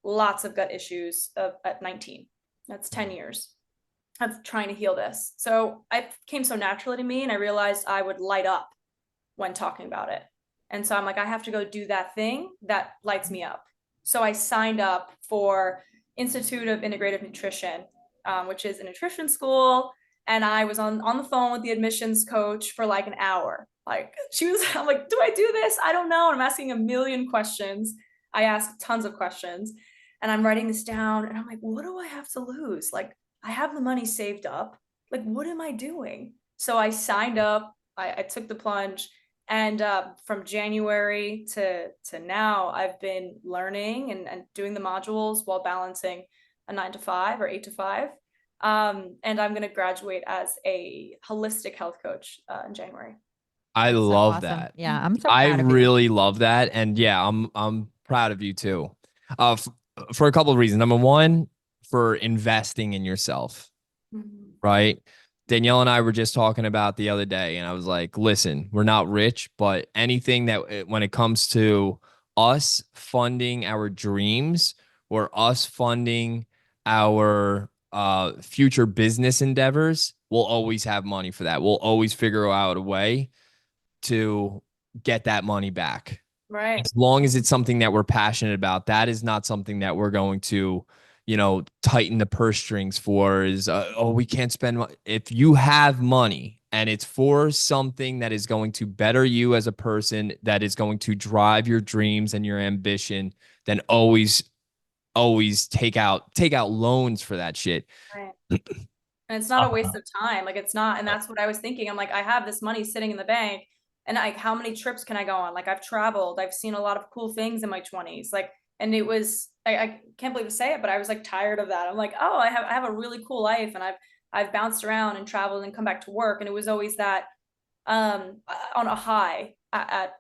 lots of gut issues at 19. That's 10 years of trying to heal this. So it came so naturally to me, and I realized I would light up when talking about it. And so I'm like, I have to go do that thing that lights me up. So I signed up for Institute of Integrative Nutrition, which is a nutrition school. And I was on the phone with the admissions coach for like an hour. Like I'm like, do I do this? I don't know. And I'm asking a million questions. I ask tons of questions, and I'm writing this down, and I'm like, what do I have to lose? Like, I have the money saved up. Like, what am I doing? So I signed up. I took the plunge, and from January to now, I've been learning and doing the modules while balancing a 9 to 5 or 8 to 5. And I'm going to graduate as a holistic health coach in January. I That's so love awesome. that. Yeah, I'm so I proud of you. really love that. And yeah, I'm proud of you too. Uh, for a couple of reasons. Number one, for investing in yourself, Mhm. right? Danielle and I were just talking about the other day, and I was like, listen, we're not rich, but anything that when it comes to us funding our dreams or us funding our future business endeavors, we'll always have money for that. We'll always figure out a way to get that money back. Right. As long as it's something that we're passionate about, that is not something that we're going to, tighten the purse strings for is, oh, we can't spend money. If you have money and it's for something that is going to better you as a person, that is going to drive your dreams and your ambition, then always take out loans for that shit. Right. And it's not a waste of time. Like it's not, and that's what I was thinking. I'm like, I have this money sitting in the bank, and like, how many trips can I go on? Like I've traveled, I've seen a lot of cool things in my 20s. Like, and it was, I can't believe to say it, but I was like tired of that. I'm like, oh, I have a really cool life, and I've bounced around and traveled and come back to work. And it was always that on a high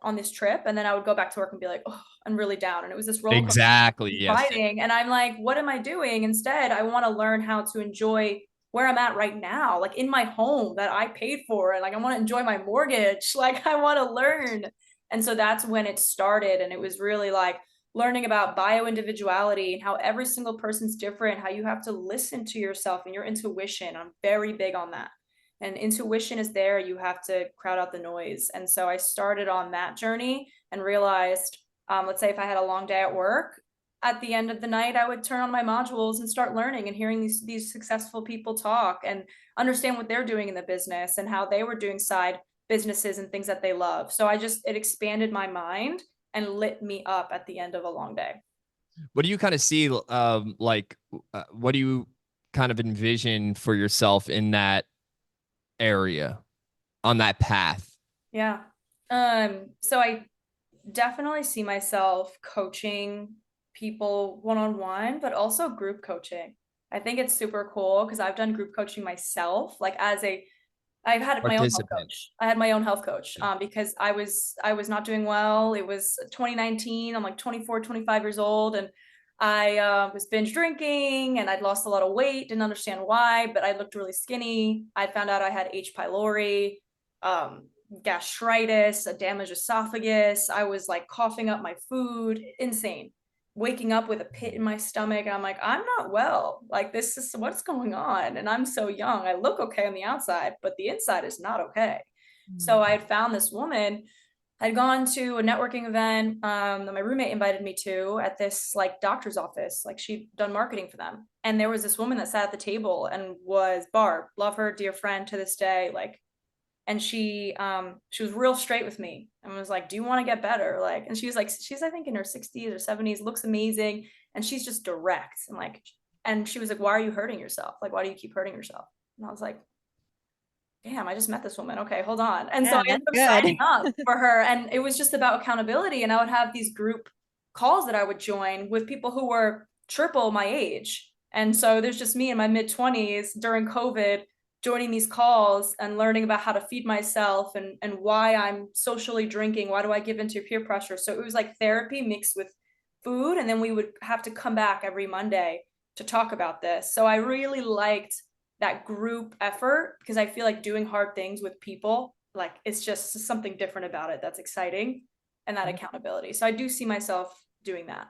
on this trip, and then I would go back to work and be like, oh, I'm really down. And it was this roller coaster Exactly. Yes. fighting. And I'm like, what am I doing? Instead, I want to learn how to enjoy where I'm at right now, like in my home that I paid for, and like I want to enjoy my mortgage. Like I want to learn. And so that's when it started. And it was really like learning about bio individuality and how every single person's different, how you have to listen to yourself and your intuition. I'm very big on that. And intuition is there. You have to crowd out the noise. And so I started on that journey and realized, let's say if I had a long day at work, at the end of the night, I would turn on my modules and start learning and hearing these successful people talk and understand what they're doing in the business and how they were doing side businesses and things that they love. So it expanded my mind and lit me up at the end of a long day. What do you kind of see, what do you kind of envision for yourself in that area, on that path? Yeah. So I definitely see myself coaching people one-on-one, but also group coaching. I think it's super cool because I've done group coaching myself, like I've had my own health Participant. coach. I had my own health coach because I was not doing well. It was 2019. I'm like 24, 25 years old, and I was binge drinking, and I'd lost a lot of weight. Didn't understand why, but I looked really skinny. I found out I had H. pylori, gastritis, a damaged esophagus. I was like coughing up my food, insane. Waking up with a pit in my stomach, and I'm like, I'm not well. Like this is what's going on, and I'm so young. I look okay on the outside, but the inside is not okay. So I had found this woman. I'd gone to a networking event that my roommate invited me to at this like doctor's office. Like she'd done marketing for them, and there was this woman that sat at the table and was Barb. Love her, dear friend to this day. Like, and she was real straight with me and was like, do you want to get better? Like, and she was like, she's I think in her 60s or 70s, looks amazing, and she's just direct and like, and she was like, why are you hurting yourself? Like, why do you keep hurting yourself? And I was like, damn, I just met this woman, okay, hold on. And so Yeah, I ended up that's signing good. up for her, and it was just about accountability. And I would have these group calls that I would join with people who were triple my age. And so there's just me in my mid-20s during COVID joining these calls and learning about how to feed myself and why I'm socially drinking. Why do I give into peer pressure? So it was like therapy mixed with food. And then we would have to come back every Monday to talk about this. So I really liked that group effort because I feel like doing hard things with people, like it's just something different about it that's exciting, and that accountability. So I do see myself doing that.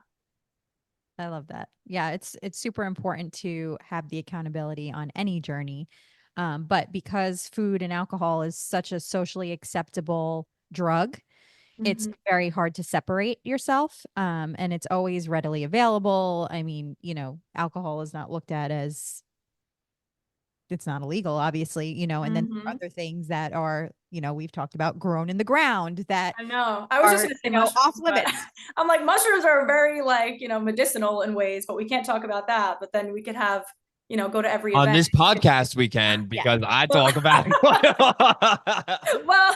I love that. Yeah, it's super important to have the accountability on any journey. But because food and alcohol is such a socially acceptable drug, it's Mhm. very hard to separate yourself. And it's always readily available. I mean, alcohol is not looked at as it's not illegal, obviously, and then Mhm. other things that are, we've talked about grown in the ground that I know. I was just are, gonna say off mushrooms, but limits. I'm like, mushrooms are very like, medicinal in ways, but we can't talk about that. But then we could have, go to every On event. this podcast, we can, Yeah. because I Well, talk about it. well,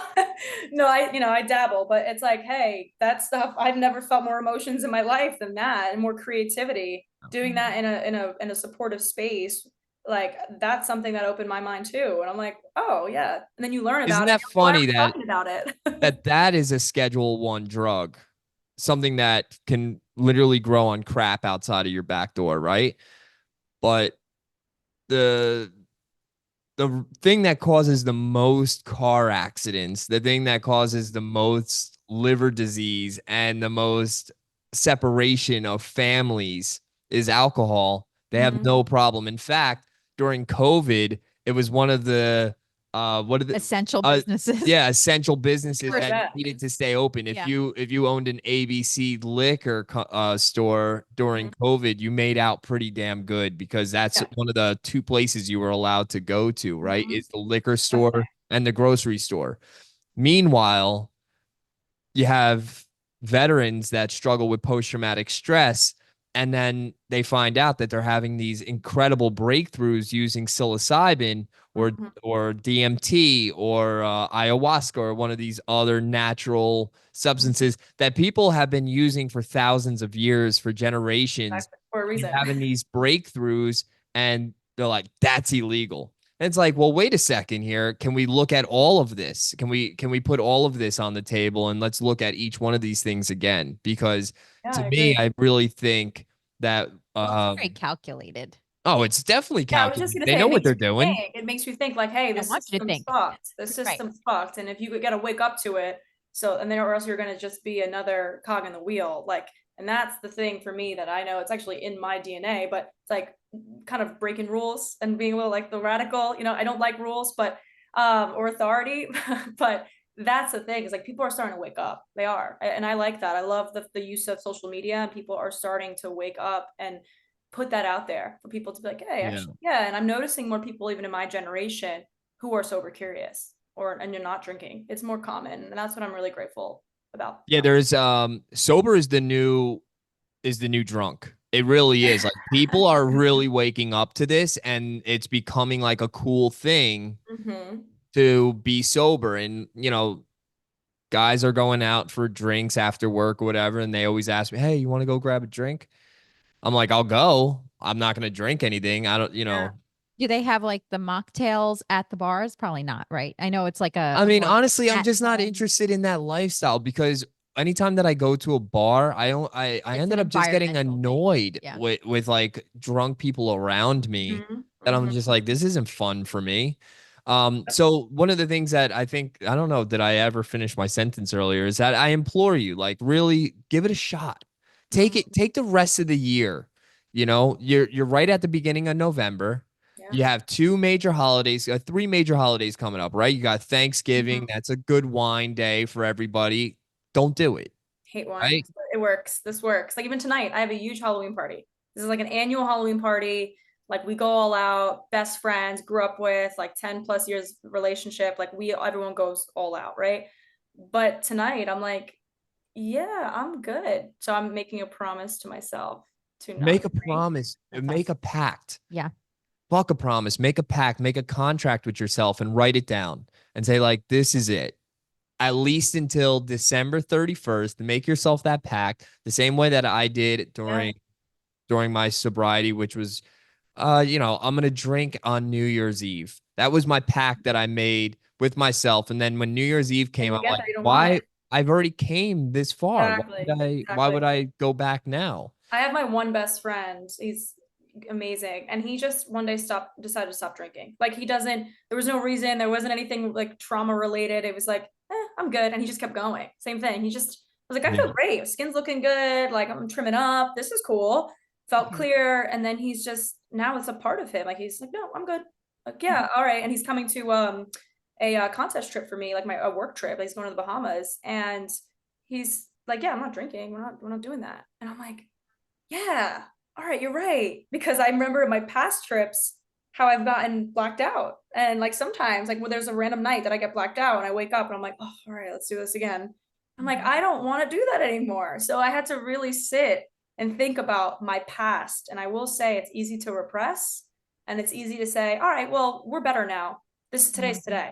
no, I dabble, but it's like, hey, that stuff, I've never felt more emotions in my life than that, and more creativity. Doing that in a supportive space, like that's something that opened my mind too. And I'm like, oh yeah. And then you learn Isn't about it. that You're like, why are funny we that talking about it? that is a Schedule 1 drug, something that can literally grow on crap outside of your back door, right? But the the thing that causes the most car accidents, the thing that causes the most liver disease and the most separation of families is alcohol. They have Mhm. no problem. In fact, during COVID, it was one of the what are the Essential uh businesses. yeah, essential businesses For that sure. needed to stay open. Yeah. If you owned an ABC liquor store during Mhm. COVID, you made out pretty damn good because that's Yeah. one of the two places you were allowed to go to, right? Mhm. Is the liquor Definitely. store and the grocery store. Meanwhile, you have veterans that struggle with post-traumatic stress, and then they find out that they're having these incredible breakthroughs using psilocybin Mhm. or DMT or ayahuasca or one of these other natural Mhm. substances that people have been using for thousands of years, for generations. Exactly. For a They're reason. having these breakthroughs, and they're like, that's illegal. And it's like, well, wait a second here. Can we look at all of this? Can we put all of this on the table and let's look at each one of these things again? Because Yeah, to I me, agree. I really think that Well, it's very calculated. oh, it's definitely Yeah, I was just calculated. gonna They say know it what makes they're you doing. think. It makes you think like, hey, I the want you to system's think. fucked. The Right. system's fucked. And if you gotta wake up to it, so and then or else you're gonna just be another cog in the wheel. Like, and that's the thing for me that I know it's actually in my DNA, but it's like kind of breaking rules and being a little like the radical, I don't like rules, but or authority, but that's the thing is like people are starting to wake up. They are. And I like that. I love the use of social media and people are starting to wake up and put that out there for people to be like, hey, Yeah. actually, yeah. And I'm noticing more people, even in my generation, who are sober curious or and you're not drinking. It's more common, and that's what I'm really grateful about Yeah, now. there's sober is the new drunk. It really is. Like people are really waking up to this and it's becoming like a cool thing Mm-hmm. to be sober. And guys are going out for drinks after work or whatever, and they always ask me, "Hey, you want to go grab a drink?" I'm like, "I'll go. I'm not going to drink anything. I don't, Yeah. Do they have like the mocktails at the bars? Probably not, right? I know it's like I a mean, more honestly, I'm at just not home. interested in that lifestyle because anytime that I go to a bar, I It's ended an up just getting environmental thing. annoyed Yeah. with like drunk people around me Mm-hmm. that I'm Mm-hmm. just like, this isn't fun for me. So one of the things that I think, I don't know, did I ever finish my sentence earlier, is that I implore you, like, really give it a shot. Mm-hmm. Take the rest of the year. You're right at the beginning of November. Yeah. You have two major holidays, three major holidays coming up, right? You got Mm-hmm. Thanksgiving. That's a good wine day for everybody. Don't do it, Hate wine. right? It works. This works. Like even tonight, I have a huge Halloween party. This is like an annual Halloween party. Like we go all out, best friends, grew up with, like 10 plus years relationship. Like everyone goes all out, right? But tonight I'm like, yeah, I'm good. So I'm making a promise to myself to not Make a drink. promise, That's make awesome. a pact. Yeah. Fuck a promise, make a pact, make a contract with yourself and write it down and say, like, this is it. At least until December 31st, make yourself that pact the same way that I did Yeah. during my sobriety, which was I'm gonna drink on New Year's Eve. That was my pact that I made with myself. And then when New Year's Eve And came, you I'm get like, there, you don't want it. why? I've already came this far. Exactly. Why Exactly. would I go back now? I have my one best friend. He's amazing. And he just one day decided to stop drinking. Like he doesn't, there was no reason, there wasn't anything like trauma related. It was like, I'm good. And he just kept going. Same thing. He just was like, I feel Yeah. great. Skin's looking good. Like I'm trimming up. This is cool. Felt Mhm. clear. And then he's just now it's a part of him. Like he's like, no, I'm good. Like, Mhm. yeah, all right. And he's coming to a contest trip for me, like a work trip. Like, he's going to the Bahamas. And he's like, yeah, I'm not drinking. We're not doing that. And I'm like, yeah, all right, you're right. Because I remember in my past trips how I've gotten blacked out. And like sometimes, like when there's a random night that I get blacked out and I wake up and I'm like, oh, all right, let's do this again. I'm like, Mhm. I don't want to do that anymore. So I had to really sit and think about my past. And I will say it's easy to repress and it's easy to say, all right, well, we're better now. This is today's Mhm. today.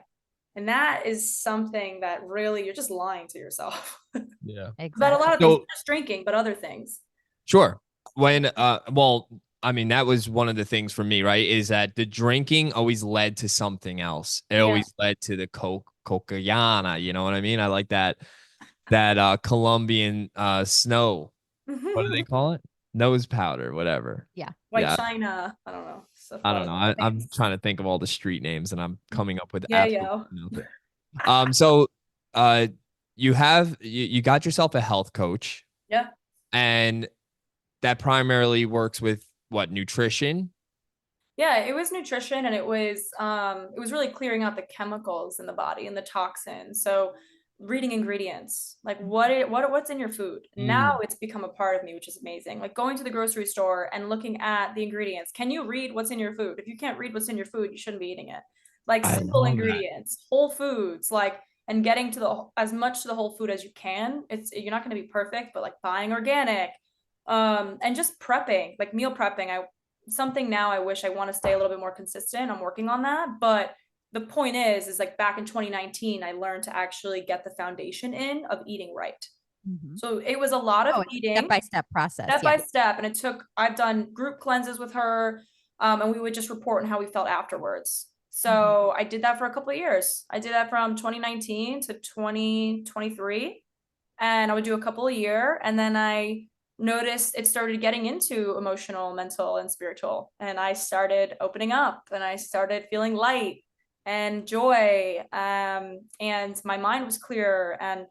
And that is something that really you're just lying to yourself Yeah. about a lot Exactly. of things, not So just drinking, but other things. sure. When well, I mean, that was one of the things for me, right? Is that the drinking always led to something else. It Yeah. always led to the Coca-Yana, you know what I mean? I like that Colombian snow. What do they call it? Nose powder, whatever. Yeah. White Yeah, China. I don't know. Stuff I don't like know. that. I'm trying to think of all the street names and I'm coming up with Yeah, absolutely yeah. nothing. So uh you got yourself a health coach Yeah. and that primarily works with what, nutrition? Yeah, it was nutrition and it was really clearing out the chemicals in the body and the toxins. So reading ingredients, like what's in your food. Now Mm, it's become a part of me, which is amazing. Like going to the grocery store and looking at the ingredients. Can you read what's in your food? If you can't read what's in your food, you shouldn't be eating it. Like I simple love that. ingredients, whole foods, like and getting to the as much to the whole food as you can. You're not going to be perfect, but like buying organic, and just prepping, like meal prepping. I something now I wish I want to stay a little bit more consistent. I'm working on that. But the point is like back in 2019, I learned to actually get the foundation in of eating right. Mhm. So it was a lot of Oh, it's a eating step-by-step process. step Yeah. by step. And I've done group cleanses with her, and we would just report on how we felt afterwards. Mhm. So I did that for a couple of years. I did that from 2019 to 2023, and I would do a couple a year. And then I noticed it started getting into emotional, mental, and spiritual. And I started opening up and I started feeling light and joy. And my mind was clearer and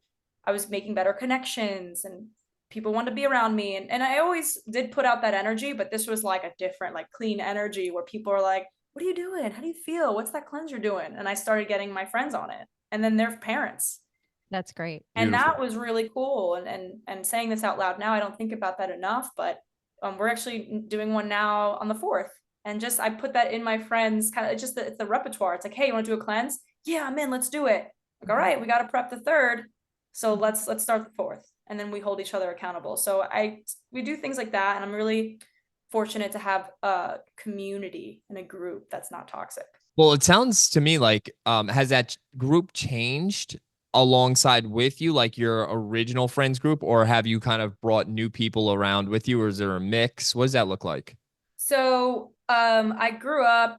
I was making better connections and people wanted to be around me. And I always did put out that energy, but this was like a different, like clean energy where people are like, what are you doing? How do you feel? What's that cleanse you're doing? And I started getting my friends on it and then their parents, That's great. and that Beautiful. was really cool. And saying this out loud now, I don't think about that enough, but we're actually doing one now on the 4th. And just I put that in my friends kind of, it's the repertoire. It's like, hey, you want to do a cleanse? Yeah, I'm in, let's do it. Like, all Mhm. right, we got to prep the 3rd, so Mhm. let's start the 4th, and then we hold each other accountable. So we do things like that, and I'm really fortunate to have a community and a group that's not toxic. Well, it sounds to me like has that group changed alongside with you, like your original friends group, or have you kind of brought new people around with you, or is there a mix? What does that look like? So I grew up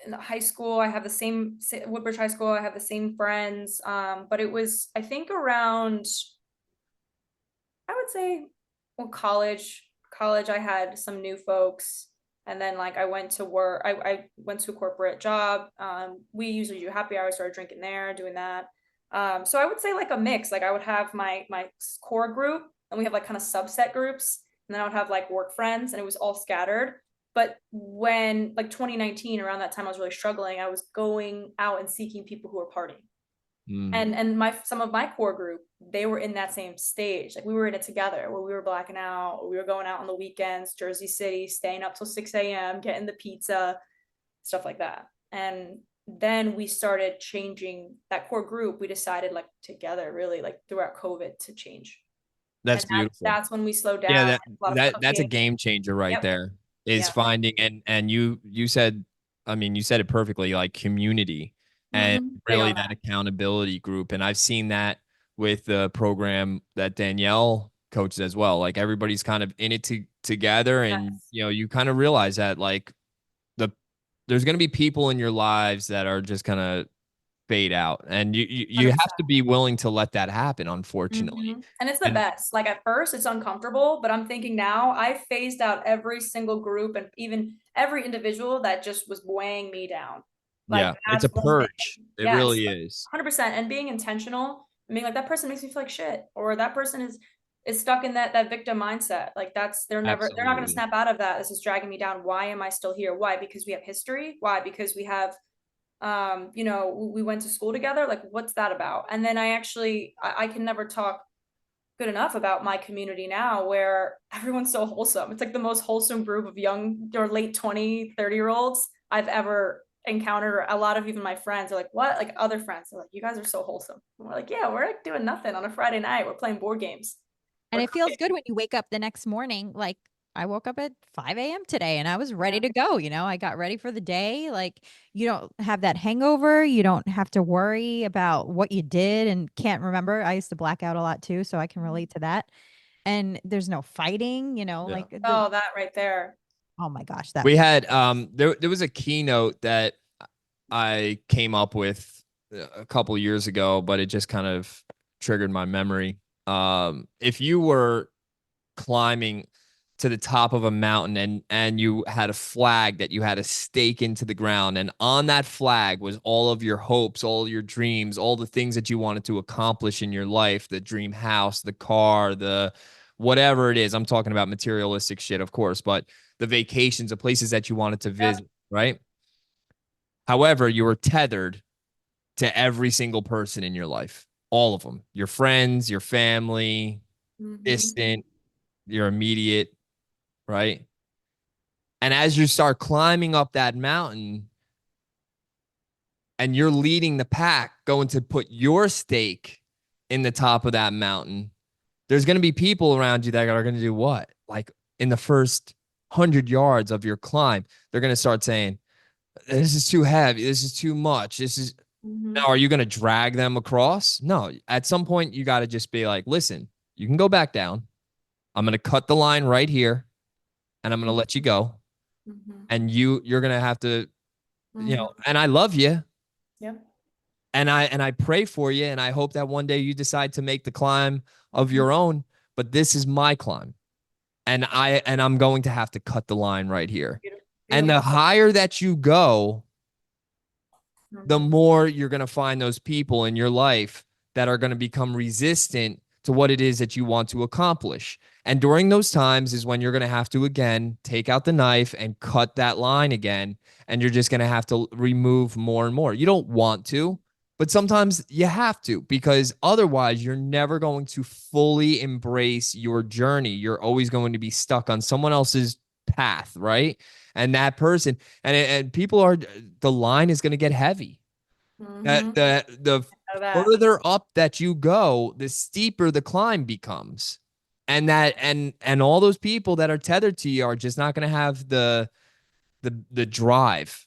in high school. I have the same Woodbridge High School. I have the same friends. But it was, I think, around, I would say, well, college, I had some new folks. And then like I went to work, I went to a corporate job. We usually do happy hour, started drinking there, doing that. So I would say like a mix. Like I would have my core group, and we have like kind of subset groups, and then I would have like work friends, and it was all scattered. But when like 2019, around that time, I was really struggling. I was going out and seeking people who were partying, Mm. and my some of my core group, they were in that same stage, like we were in it together where we were blacking out, or we were going out on the weekends, Jersey City, staying up till 6 a.m, getting the pizza, stuff like that. And then we started changing that core group. We decided like together really like throughout COVID to change, and That's beautiful. that's when we slowed Yeah, down. that A lot of that's a cooking. game changer right Yep. there. Is Yeah. finding and you said, I mean, you said it perfectly, like community and Big really on that that. accountability group. And I've seen that with the program that Danielle coaches as well. Like everybody's kind of in it together, and Yes. you know, you kind of realize that like the there's going to be people in your lives that are just gonna fade out, and you have 100%. to be willing to let that happen, unfortunately. And it's the And best. Like at first, it's uncomfortable, but I'm thinking now I phased out every single group and even every individual that just was weighing me down. Like yeah, it's a that's one thing. purge. It Yes, really is. 100%. And being intentional, I mean, like that person makes me feel like shit, or that person is stuck in that victim mindset. Like they're not going to Absolutely. snap out of that. This is dragging me down. Why am I still here? Why? Because we have history. Why? Because we have we went to school together. Like what's that about? And then I can never talk good enough about my community now, where everyone's so wholesome. It's like the most wholesome group of young or late 20, 30 year olds I've ever encountered. A lot of even my friends are like, what? Like other friends are like, you guys are so wholesome. And we're like, yeah, we're like doing nothing on a Friday night. We're playing board games. And We're it feels good cooking. when you wake up the next morning. Like I woke up at 5 a.m. today and I was Yeah. ready to go. I got ready for the day. Like you don't have that hangover. You don't have to worry about what you did and can't remember. I used to black out a lot too, so I can relate to that. And there's no fighting, Yeah. like Oh, that right there. Oh my gosh, that We had there was a keynote that I came up with a couple years ago, but it just kind of triggered my memory. If you were climbing to the top of a mountain and you had a flag that you had to stake into the ground, and on that flag was all of your hopes, all your dreams, all the things that you wanted to accomplish in your life, the dream house, the car, the whatever it is. I'm talking about materialistic shit, of course, but the vacations, the places that you wanted to Yep. visit, right? However, you were tethered to every single person in your life, all of them, your friends, your family, Mm-hmm. distant, your immediate, right? And as you start climbing up that mountain and you're leading the pack, going to put your stake in the top of that mountain, there's going to be people around you that are going to do what? Like in the first 100 yards of your climb, they're going to start saying, this is too heavy. This is too much. This is Mm-hmm. now, are you going to drag them across? No. At some point, you got to just be like, listen, you can go back down. I'm going to cut the line right here and I'm going to let you go. Mm-hmm. And you're going to have to, Mm-hmm. and I love you Yep. and I pray for you. And I hope that one day you decide to make the climb of Mm-hmm. your own. But this is my climb. And I'm going to have to cut the line right here. And the Beautiful. higher that you go, the Mm-hmm. more you're going to find those people in your life that are going to become resistant to what it is that you want to accomplish. And during those times is when you're going to have to, again, take out the knife and cut that line again. And you're just going to have to remove more and more. You don't want to, but sometimes you have to, because otherwise you're never going to fully embrace your journey. You're always going to be stuck on someone else's path, right? And that person, and people are, the line is going to get heavy. Mm-hmm. The Know that. further up that you go, the steeper the climb becomes. And all those people that are tethered to you are just not going to have the drive.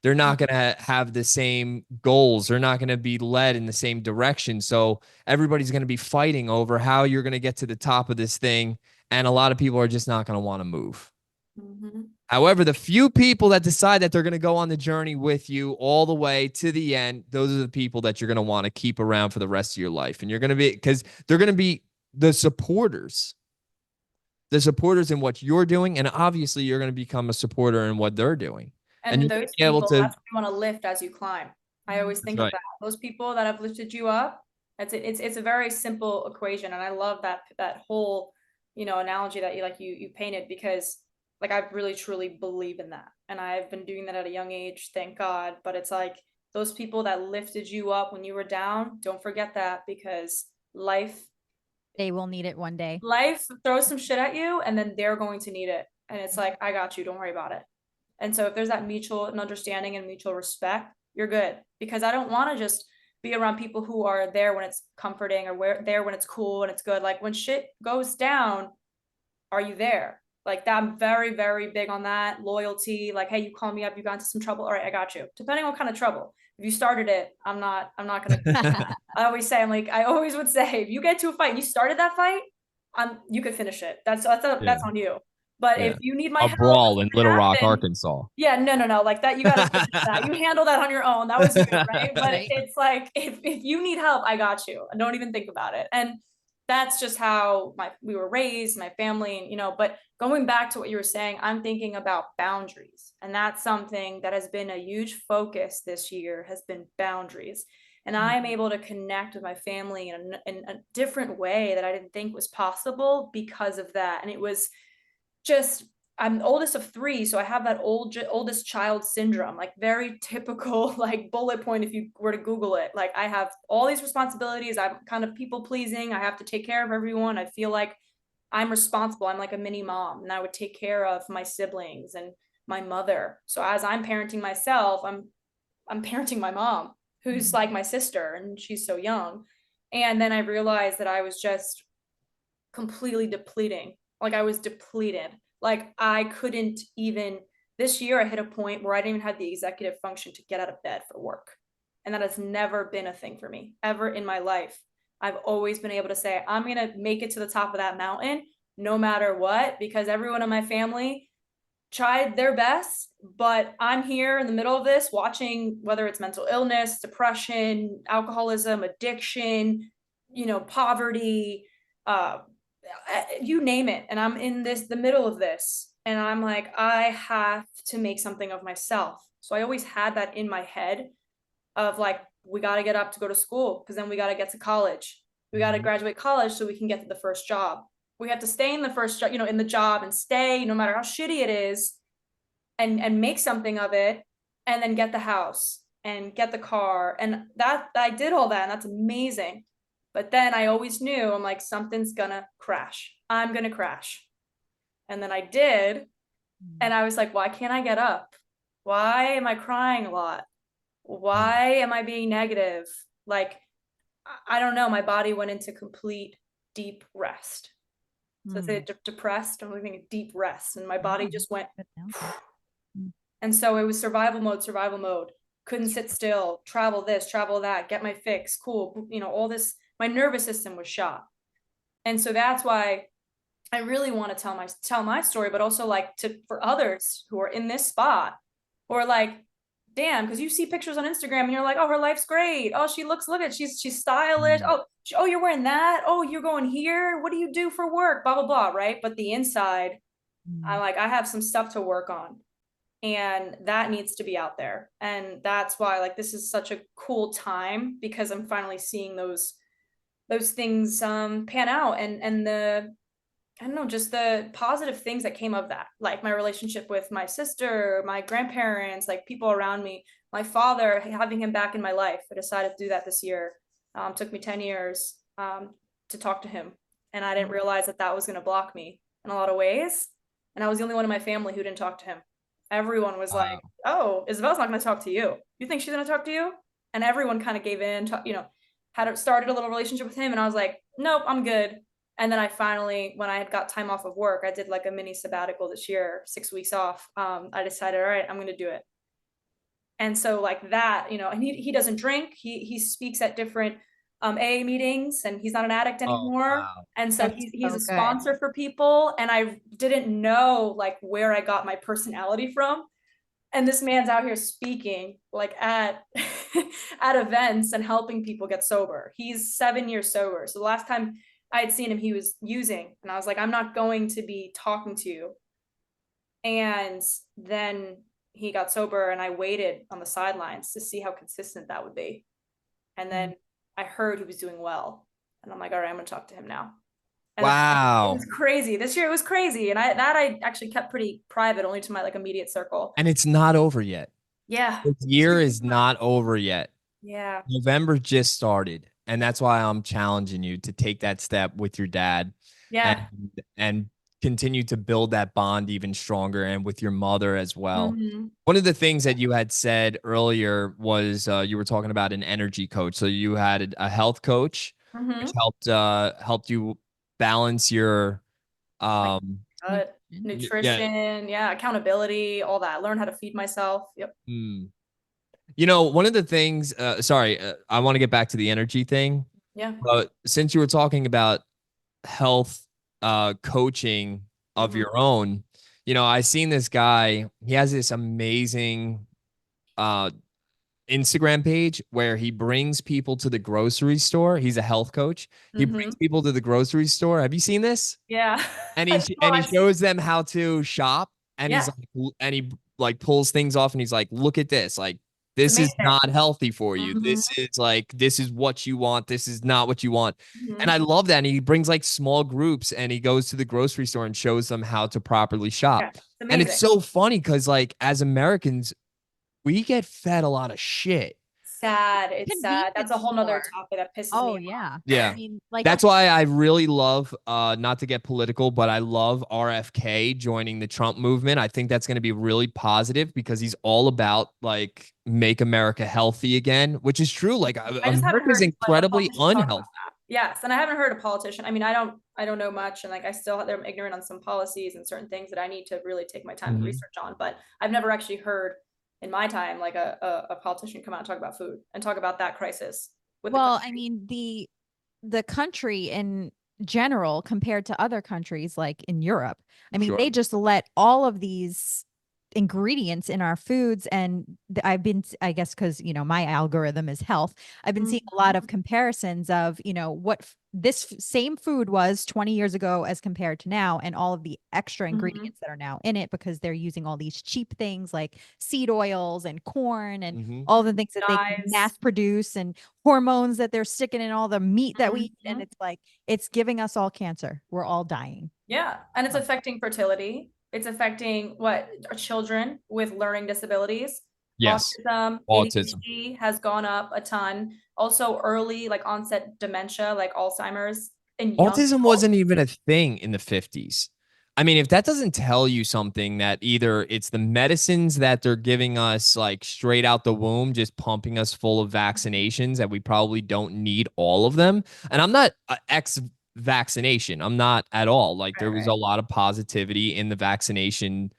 They're not going to have the same goals. They're not going to be led in the same direction. So everybody's going to be fighting over how you're going to get to the top of this thing. And a lot of people are just not going to want to move. Mm-hmm. However, the few people that decide that they're going to go on the journey with you all the way to the end, those are the people that you're going to want to keep around for the rest of your life. And you're going to be, because they're going to be the supporters, in what you're doing. And obviously, you're going to become a supporter in what they're doing. And And you're going those to be able people, to, that's what you want to lift as you climb. I always that's think of right. that. Those people that have lifted you up, it's a very simple equation. And I love that whole, analogy that you painted, because like I really truly believe in that. And I've been doing that at a young age, thank God. But it's like those people that lifted you up when you were down, don't forget that, because life they will need it one day. life throws some shit at you and then they're going to need it. And it's like, I got you, don't worry about it. And so if there's that mutual understanding and mutual respect, you're good. Because I don't want to just be around people who are there when it's comforting, or there when it's cool and it's good. Like when shit goes down, are you there? Like that, I'm very, very big on that loyalty. Like, hey, you call me up, you got into some trouble. All right, I got you. Depending on what kind of trouble. If you started it, I'm not gonna. I always would say, if you get to a fight, and you started that fight, you could finish it. Yeah. That's on you. But Yeah. if you need my A help, brawl in it Little Rock, happened. Arkansas. Yeah, no, like that. You got to finish that. You handle that on your own. That was you, right? But Right. it's like, if you need help, I got you. Don't even think about it. And that's just how we were raised, my family, and But going back to what you were saying, I'm thinking about boundaries, and that's something that has been a huge focus this year. Has been boundaries, and I am able to connect with my family in a different way that I didn't think was possible because of that. And it was just, I'm the oldest of three, so I have that oldest child syndrome, like very typical, like bullet point if you were to Google it. Like I have all these responsibilities. I'm kind of people pleasing. I have to take care of everyone. I feel like I'm responsible. I'm like a mini mom, and I would take care of my siblings and my mother. So as I'm parenting myself, I'm parenting my mom, who's like my sister, and she's so young. And then I realized that I was just completely depleting. Like I was depleted. Like I couldn't even, this year I hit a point where I didn't even have the executive function to get out of bed for work. And that has never been a thing for me ever in my life. I've always been able to say, I'm going to make it to the top of that mountain no matter what, because everyone in my family, tried their best, but I'm here in the middle of this watching whether it's mental illness, depression, alcoholism, addiction, poverty, uh, you name it. And I'm in the middle of this. And I'm like, I have to make something of myself. So I always had that in my head of like, we got to get up to go to school because then we got to get to college. We got to graduate college so we can get to the first job. We have to stay in the first job, in the job and stay no matter how shitty it is and make something of it and then get the house and get the car. And that I did all that and that's amazing. But then I always knew I'm like, something's gonna crash. I'm gonna crash. And then I did. And I was like, why can't I get up? Why am I crying a lot? Why am I being negative? Like, I don't know. My body went into complete deep rest. So I say depressed, I'm living a deep rest. And my body just went. And so it was survival mode. Couldn't sit still, travel this, travel that, get my fix, cool. All this, my nervous system was shot. And so that's why I really want to tell my story, but also like for others who are in this spot or like, damn, because you see pictures on Instagram and you're like, oh, her life's great. Oh, look at, she's stylish. Oh, you're wearing that. Oh, you're going here. What do you do for work? Blah, blah, blah. Right. But the inside, I'm like, I have some stuff to work on. And that needs to be out there. And that's why like this is such a cool time because I'm finally seeing those things pan out and the I don't know, just the positive things that came of that, like my relationship with my sister, my grandparents, like people around me, my father, having him back in my life. I decided to do that this year. Took me 10 years to talk to him. And I didn't realize that was going to block me in a lot of ways. And I was the only one in my family who didn't talk to him. Everyone was like, oh, Isabella's not going to talk to you. You think she's going to talk to you? And everyone kind of gave in, started a little relationship with him. And I was like, nope, I'm good. And then I finally, when I had got time off of work, I did like a mini sabbatical this year, 6 weeks off. I decided, all right, I'm going to do it. And so like that, and he doesn't drink. He speaks at different AA meetings and he's not an addict anymore. Wow. And so he's a sponsor for people. And I didn't know like where I got my personality from. And this man's out here speaking like at at events and helping people get sober. He's 7 years sober. So the last time I had seen him, he was using, and I was like, I'm not going to be talking to you. And then he got sober and I waited on the sidelines to see how consistent that would be. And then I heard he was doing well. And I'm like, all right, I'm going to talk to him now. And wow. It was crazy. This year it was crazy. And I actually kept pretty private, only to my like immediate circle. And it's not over yet. Yeah. The year is not over yet. Yeah. November just started. And that's why I'm challenging you to take that step with your dad. Yeah. And continue to build that bond even stronger and with your mother as well. Mm-hmm. One of the things that you had said earlier was you were talking about an energy coach. So you had a health coach, which helped you balance your nutrition, accountability, all that. Learn how to feed myself. Yep. One of the things, I want to get back to the energy thing. Yeah. But since you were talking about health coaching of your own, I seen this guy, he has this amazing Instagram page where he brings people to the grocery store. He's a health coach. He brings people to the grocery store. Have you seen this? Yeah. And he shows them how to shop and he pulls things off and he's like, look at this. Like, this is not healthy for you. This is what you want. This is not what you want. And I love that. And he brings like small groups and he goes to the grocery store and shows them how to properly shop. Yeah, and it's so funny because like as Americans, we get fed a lot of shit. It's sad. That's a whole nother topic that pisses me off. Yeah. I mean, that's why I really love, not to get political, but I love RFK joining the Trump movement. I think that's going to be really positive because he's all about like make America healthy again, which is true. Like America is incredibly unhealthy. Yes. And I haven't heard a politician. I mean, I don't know much. And like, I'm ignorant on some policies and certain things that I need to really take my time to research on, but I've never actually heard in my time, like a politician come out and talk about food and talk about that crisis. I mean, the country in general compared to other countries like in Europe. I mean, Sure. they just let all of these ingredients in our foods, and I've been, I guess, because my algorithm is health. I've been seeing a lot of comparisons of what this same food was 20 years ago as compared to now, and all of the extra Mhm. ingredients that are now in it because they're using all these cheap things like seed oils and corn and Hmm. all the things that they can Dyes. mass produce, and hormones that they're sticking in all the meat that we eat. And Mhm. it's like, it's giving us all cancer. We're all dying. Yeah, and it's affecting fertility. It's affecting what our children with learning disabilities. Yes. Autism, Autism. ADHD has gone up a ton. Also early like onset dementia, like Alzheimer's in young Autism adults. wasn't even a thing in the 50s. I mean, if that doesn't tell you something, that either it's the medicines that they're giving us like straight out the womb, just pumping us full of vaccinations that we probably don't need all of them. And I'm not ex vaccination. I'm not at all. Like Right, there was a right. lot of positivity in the vaccination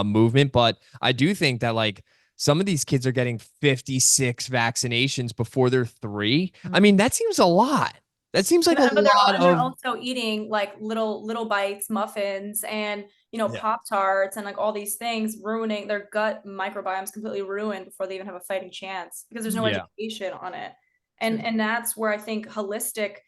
movement, but I do think that like some of these kids are getting 56 vaccinations before they're 3. I mean, that seems a lot. That seems like a But lot they're of. also eating like little bites, muffins, and Yeah. Pop-Tarts and like all these things, ruining their gut microbiomes, completely ruined before they even have a fighting chance because there's no Yeah. education on it. Sure. And that's where I think holistic,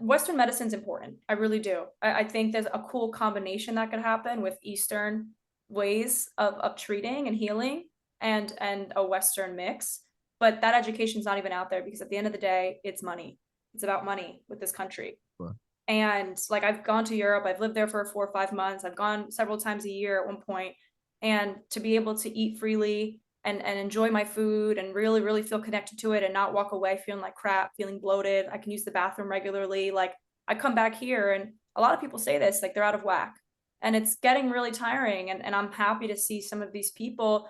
Western medicine's important. I really do. I think there's a cool combination that could happen with Eastern ways of treating and healing and a Western mix. But that education's not even out there because at the end of the day, it's money. It's about money with this country. Sure. And like I've gone to Europe, I've lived there for 4 or 5 months. I've gone several times a year at one point, and to be able to eat freely and enjoy my food and really really feel connected to it and not walk away feeling like crap, feeling bloated. I can use the bathroom regularly. Like I come back here and a lot of people say this, like they're out of whack. And it's getting really tiring. And I'm happy to see some of these people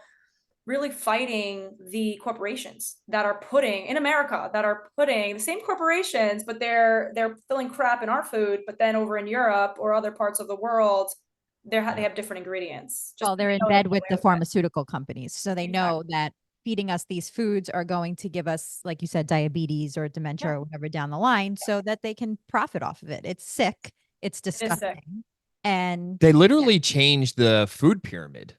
really fighting the corporations that are putting in America, that are putting the same corporations, but they're filling crap in our food. But then over in Europe or other parts of the world, they Yeah. have different ingredients. Just Well, they're they in know they bed can get with away the with it. pharmaceutical companies. So they know Exactly. that feeding us these foods are going to give us, like you said, diabetes or dementia Yeah, or whatever down the line so that they can profit off of it. It's sick. It's it is sick. disgusting. And They yeah, literally changed the food pyramid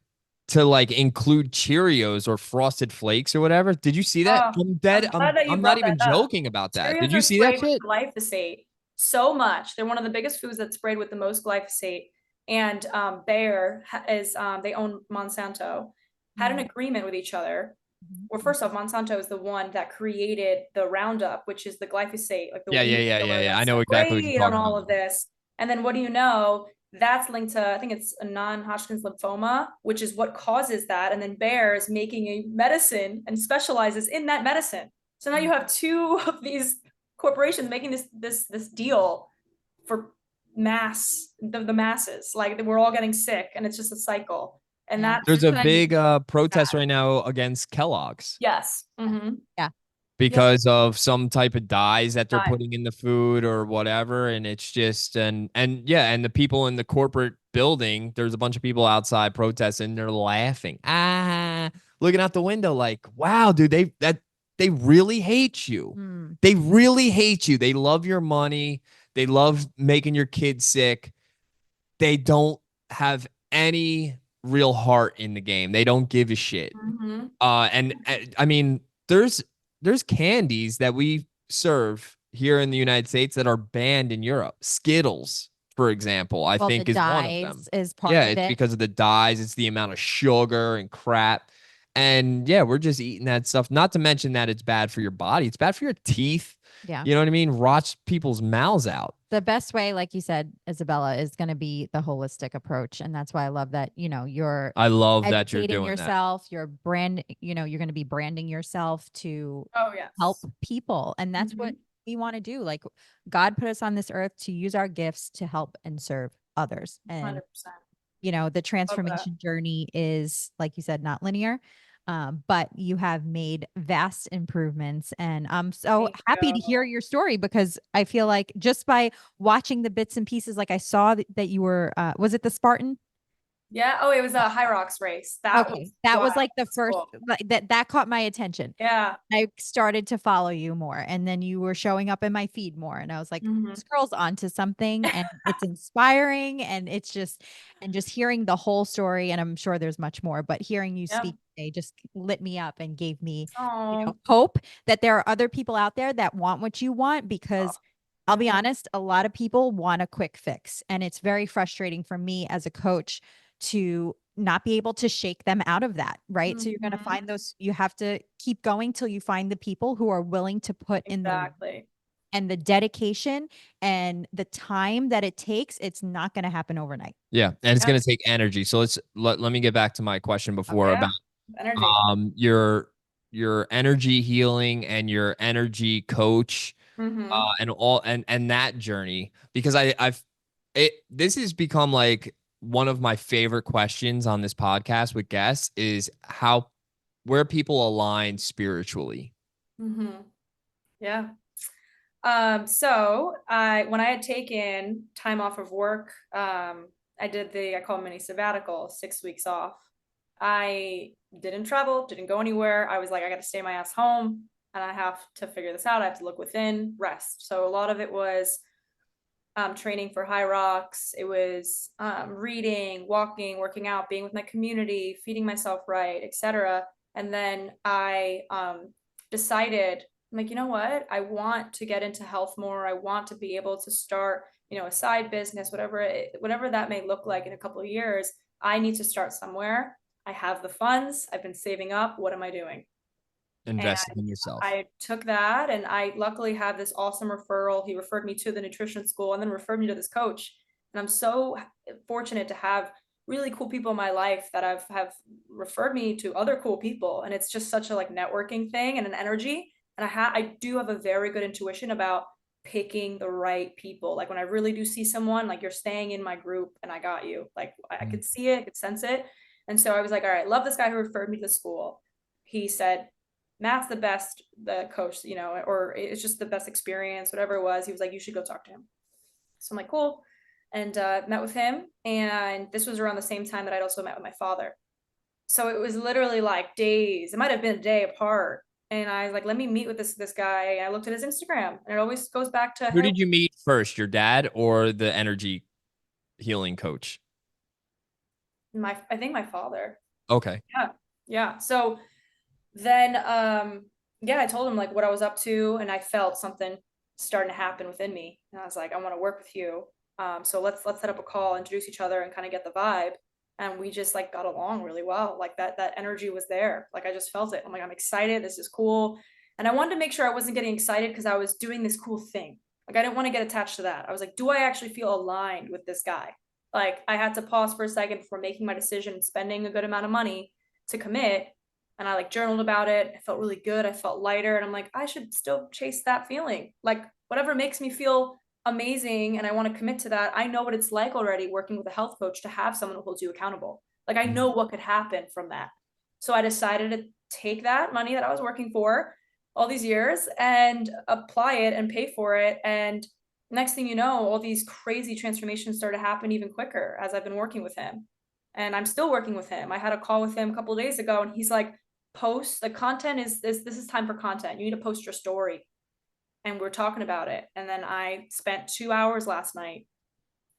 to like include Cheerios or Frosted Flakes or whatever. Did you see that? Oh, I'm dead. I'm glad that you I'm not brought that even up. joking about that. Did Cheerios you are see that sprayed with shit? glyphosate so much. They're one of the biggest foods that's sprayed with the most glyphosate. And Bayer is they own Monsanto, had an Mhm. agreement with each other. Mhm. Well, first off, Monsanto is the one that created the Roundup, which is the glyphosate, like the Yeah, yeah, weed yeah, yeah, killer yeah. I that's know so exactly what you're great on talking all about. of this. And then what do you know? That's linked to, I think it's a non-Hodgkin's lymphoma, which is what causes that. And then Bayer is making a medicine and specializes in that medicine. So now you have two of these corporations making this deal for the masses. Like we're all getting sick, and it's just a cycle. And Yeah. that's There's a kind of big protest right now against Kellogg's yes. Yeah. Mm-hmm. Yeah. Yep. because of some type of dyes that they're Time. putting in the food or whatever. And it's just and yeah, and the people in the corporate building, there's a bunch of people outside protesting, they're laughing. Looking out the window like, wow, dude, they really hate you. Mm. They really hate you. They love your money. They love making your kids sick. They don't have any real heart in the game. They don't give a shit. Mm-hmm. I mean, there's there's candies that we serve here in the United States that are banned in Europe. Skittles, for example, I Well, the think is one of them. dyes is part Yeah, of it's it. because of the dyes, it's the amount of sugar and crap. And yeah, we're just eating that stuff. Not to mention that it's bad for your body. It's bad for your teeth. Yeah. You know what I mean? Rots people's mouths out. The best way, like you said, Isabella, is going to be the holistic approach. And that's why I love that, you're I love that you're educating doing that. yourself, you're you're going to be branding yourself to Oh help yes. people. And that's what Mm-hmm. we want to do. Like God put us on this earth to use our gifts to help and serve others. And 100%. the Love that. transformation journey is, like you said, not linear. But you have made vast improvements. And I'm so Thank happy to you. hear your story because I feel like just by watching the bits and pieces, like I saw that you were, was it the Spartan? Yeah. Oh, it was a high rocks race. That Okay. was That wild. was like the That's first, cool. like, that caught my attention. Yeah. I started to follow you more, and then you were showing up in my feed more, and I was like, Hmm. this girl's onto something, and it's inspiring, and it's just, and just hearing the whole story, and I'm sure there's much more, but hearing you Yep. speak today just lit me up and gave me, Oh. hope that there are other people out there that want what you want, Oh. because I'll Yeah. be honest, a lot of people want a quick fix, and it's very frustrating for me as a coach to not be able to shake them out of that, right? So you're going to Hmm. find those, you have to keep going till you find the people who are willing to put in the, Exactly. and the dedication and the time that it takes. It's not going to happen overnight. Yeah, and it's Yep. going to take energy. So let me get back to my question Oh, before about yeah. Energy. your energy healing and your energy coach Hmm. and all and that journey, because I've it this has become like one of my favorite questions on this podcast with guests is how where people align spiritually. Hmm. Yeah. So when I had taken time off of work, I did I call it mini sabbatical, 6 weeks off. I didn't travel, didn't go anywhere. I was like, I got to stay my ass home and I have to figure this out. I have to look within, rest. So a lot of it was training for high rocks. It was reading, walking, working out, being with my community, feeding myself right, etc. And then I decided, I'm like, you know what? I want to get into health more. I want to be able to start, a side business, whatever that may look like in a couple of years. I need to start somewhere. I have the funds. I've been saving up. What am I doing? And Investing in yourself. I took that, and I luckily have this awesome referral. He referred me to the nutrition school and then referred me to this coach. And I'm so fortunate to have really cool people in my life that have referred me to other cool people. And it's just such a like networking thing and an energy. And I do have a very good intuition about picking the right people. Like when I really do see someone, like you're staying in my group and I got you. Like I Mm. could see it, I could sense it. And so I was like, all right, love this guy who referred me to the school. He said, Matt's the coach, or it's just the best experience, whatever it was. He was like, you should go talk to him. So I'm like, cool. And met with him. And this was around the same time that I'd also met with my father. So it was literally like days. It might have been a day apart. And I was like, let me meet with this guy. And I looked at his Instagram, and it always goes back to Who him. did you meet first, your dad or the energy healing coach? I think my father. Okay. Yeah. Yeah. So then yeah, I told him like what I was up to, and I felt something starting to happen within me. And I was like, I want to work with you. So let's set up a call, introduce each other, and kind of get the vibe. And we just like got along really well. Like that energy was there. Like I just felt it. I'm like, I'm excited. This is cool. And I wanted to make sure I wasn't getting excited because I was doing this cool thing. Like I didn't want to get attached to that. I was like, do I actually feel aligned with this guy? Like I had to pause for a second before making my decision and spending a good amount of money to commit, and I like journaled about it. I felt really good. I felt lighter. And I'm like, I should still chase that feeling. Like whatever makes me feel amazing and I want to commit to that. I know what it's like already working with a health coach to have someone who holds you accountable. Like I know what could happen from that. So I decided to take that money that I was working for all these years and apply it and pay for it. And next thing you know, all these crazy transformations started to happen even quicker as I've been working with him. And I'm still working with him. I had a call with him a couple of days ago, and he's like, post the content is this is time for content. You need to post your story. And we're talking about it. And then I spent 2 hours last night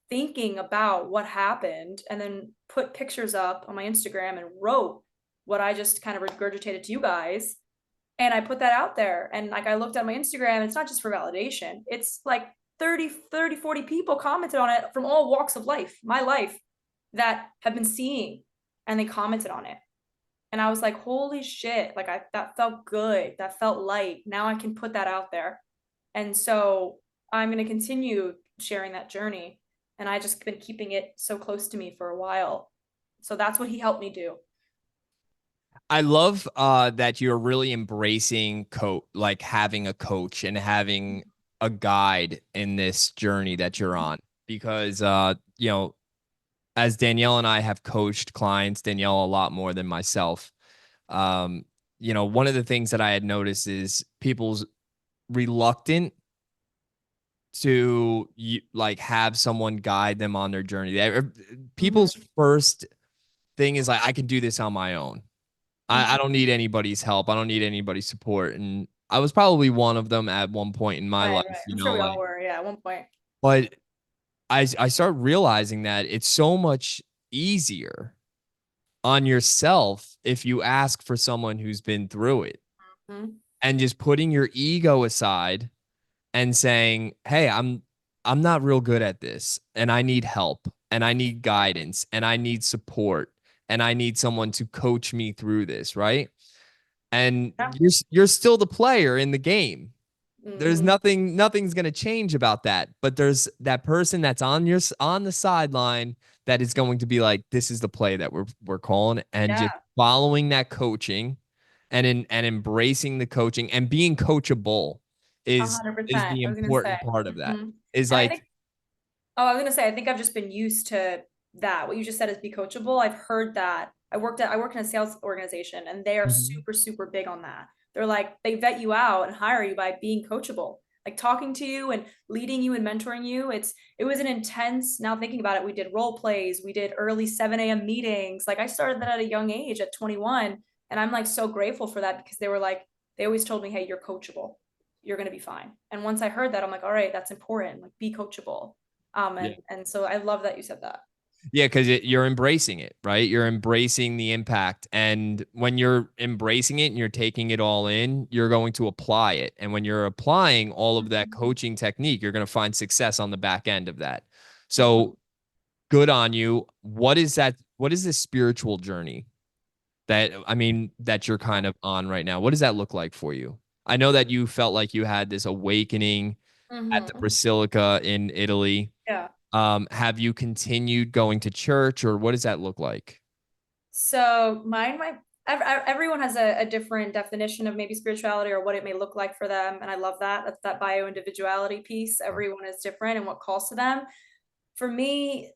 thinking about what happened and then put pictures up on my Instagram and wrote what I just kind of regurgitated to you guys. And I put that out there. And like I looked at my Instagram, it's not just for validation. It's like 40 people commented on it from all walks of life, my life, that have been seeing, and they commented on it. And I was like, holy shit, like that felt good. That felt light. Now I can put that out there. And so I'm going to continue sharing that journey. And I just been keeping it so close to me for a while. So that's what he helped me do. I love that you're really embracing like having a coach and having a guide in this journey that you're on, because as Danielle and I have coached clients, Danielle a lot more than myself. Um, one of the things that I had noticed is people's reluctant to like have someone guide them on their journey. Mhm. People's first thing is like, I can do this on my own. I don't need anybody's help. I don't need anybody's support. And I was probably one of them at one point in my Right, life, right. you I'm sure know, we all like, were, yeah, at one point. but I start realizing that it's so much easier on yourself if you ask for someone who's been through it Mhm. and just putting your ego aside and saying, "Hey, I'm not real good at this and I need help and I need guidance and I need support and I need someone to coach me through this," right? And Yeah. you're still the player in the game. There's Mhm. nothing's going to change about that, but there's that person that's on the sideline that is going to be like, this is the play that we're calling, and just Yeah, following that coaching and embracing the coaching and being coachable is 100%. the I was gonna say. important part of that. Mhm. Is And I like, think, oh, I was gonna say, I think I've just been used to that. What you just said is be coachable. I've heard that. I work in a sales organization and they are mhm, super, super big on that. They're like, they vet you out and hire you by being coachable, like talking to you and leading you and mentoring you. It was an intense, now thinking about it, we did role plays, we did early 7 a.m. meetings. Like I started that at a young age at 21. And I'm like so grateful for that because they were like, they always told me, hey, you're coachable. You're gonna be fine. And once I heard that, I'm like, all right, that's important. Like be coachable. And so I love that you said that. yeah, because you're embracing it, right? You're embracing the impact. And when you're embracing it and you're taking it all in, you're going to apply it. And when you're applying all of that Mhm. coaching technique, you're going to find success on the back end of that. Mhm. So good on you. What is that? What is this spiritual journey that, I mean, that you're kind of on right now? What does that look like for you? I know that you felt like you had this awakening at the Mhm. Basilica in Italy. Yeah. Have you continued going to church, or what does that look like? So everyone has a different definition of maybe spirituality or what it may look like for them. And I love that. That's that bio individuality piece. Everyone is different and what calls to them. For me,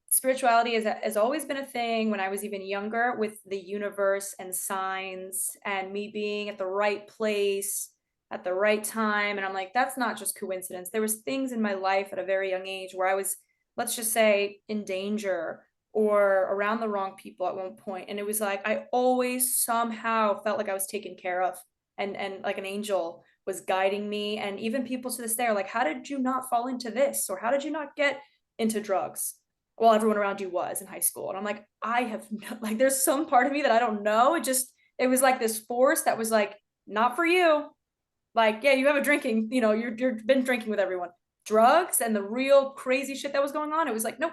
spirituality has always been a thing when I was even younger with the universe and signs and me being at the right place at the right time. And I'm like, that's not just coincidence. There was things in my life at a very young age where I was, let's just say, in danger or around the wrong people at one point. And it was like I always somehow felt like I was taken care of and like an angel was guiding me. And even people to this day are like, how did you not fall into this? Or how did you not get into drugs while everyone around you was in high school? And I'm like, I have no, like there's some part of me that I don't know. It was like this force that was like, not for you. Like, yeah, you have a drinking, you're been drinking with everyone. Drugs and the real crazy shit that was going on. It was like, nope.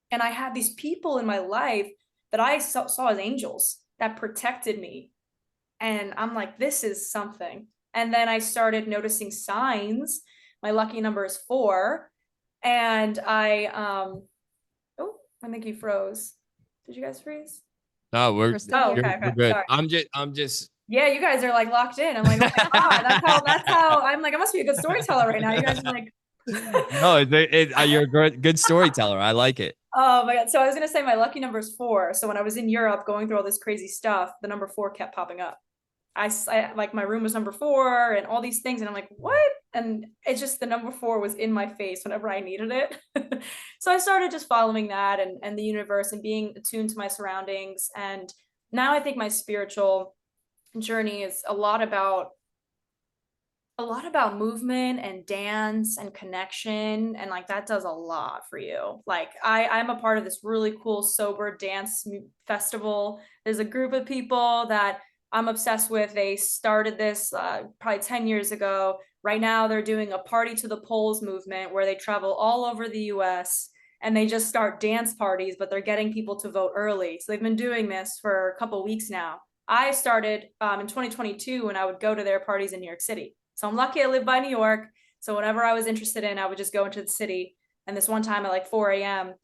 And I had these people in my life that I saw as angels that protected me. And I'm like, this is something. And then I started noticing signs. My lucky number is 4. And oh, I think you froze. Did you guys freeze? No, We're still Oh, here. okay, we're okay. good. Sorry. I'm just Yeah, you guys are like locked in. I'm like, oh my God, that's how I'm like, I must be a good storyteller right now. You guys are like, no, you're a good storyteller. I like it. oh my God. So I was gonna say my lucky number is 4. So when I was in Europe going through all this crazy stuff, the number 4 kept popping up. I like my room was number 4 and all these things, and I'm like, what? And it's just the number 4 was in my face whenever I needed it. So I started just following that and the universe and being attuned to my surroundings. And now I think my spiritual journey is a lot about movement and dance and connection, and like that does a lot for you. Like I'm a part of this really cool sober dance festival. There's a group of people that I'm obsessed with. They started this probably 10 years ago. Right now they're doing a party to the polls movement where they travel all over the US and they just start dance parties, but they're getting people to vote early. So they've been doing this for a couple weeks now. I started in 2022 when I would go to their parties in New York City. So I'm lucky I live by New York. So whenever I was interested in, I would just go into the city. And this one time at like 4 a.m.,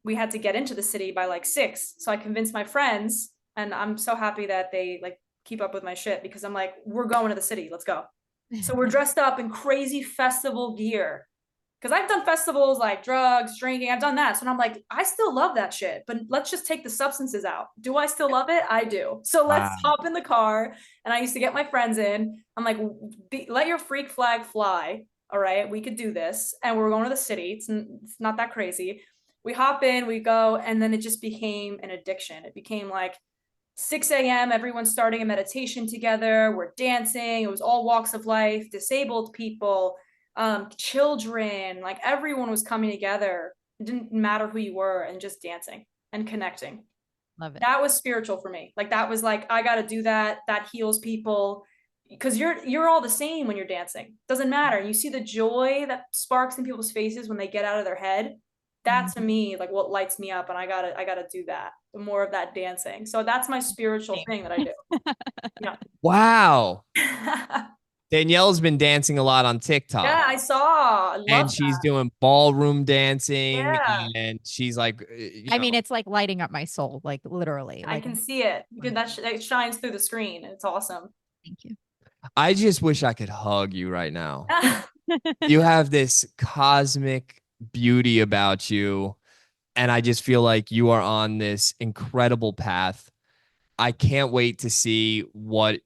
we had to get into the city by like 6. So I convinced my friends, and I'm so happy that they like keep up with my shit because I'm like, we're going to the city. Let's go. So we're dressed up in crazy festival gear because I've done festivals like drugs, drinking. I've done that. So I'm like, I still love that shit, but let's just take the substances out. Do I still love it? I do. So let's Wow. hop in the car. And I used to get my friends in. I'm like, let your freak flag fly. All right, we could do this. And we're going to the city. It's not that crazy. we hop in, we go, and then it just became an addiction. It became like 6 a.m. Everyone's starting a meditation together. We're dancing. It was all walks of life, disabled people, children, like everyone was coming together. It didn't matter who you were, and just dancing and connecting. Love it. That was spiritual for me. Like that was like, I got to do that. That heals people, because you're all the same when you're dancing. Doesn't matter. You see the joy that sparks in people's faces when they get out of their head. That to me, like what lights me up, and I gotta do that. More of that dancing. So that's my spiritual thing that I do. Yeah. Wow. Yeah, Danielle's been dancing a lot on TikTok. I saw. I And love she's that. doing ballroom dancing, Yeah. and she's like, I mean, it's like lighting up my soul, like literally. I Like, can see it. That shines through the screen. It's awesome. thank you. I just wish I could hug you right now. You have this cosmic beauty about you, and I just feel like you are on this incredible path. I can't wait to see what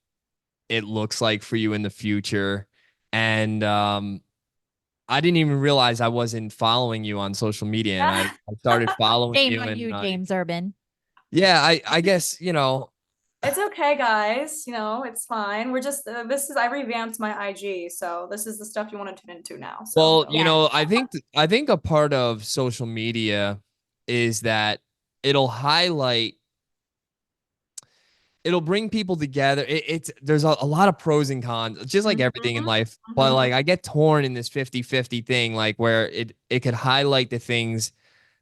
it looks like for you in the future. And I didn't even realize I wasn't following you on social media, and I started following Shame you, on and you, James Urban. yeah, I guess, It's okay, guys. It's fine. We're just I revamped my IG, so this is the stuff you want to tune into now. So well, Yeah. I think a part of social media is that it'll highlight it'll bring people together. There's a lot of pros and cons, just like everything in Mhm, life. But mhm. like I get torn in this 50-50 thing, like where it could highlight the things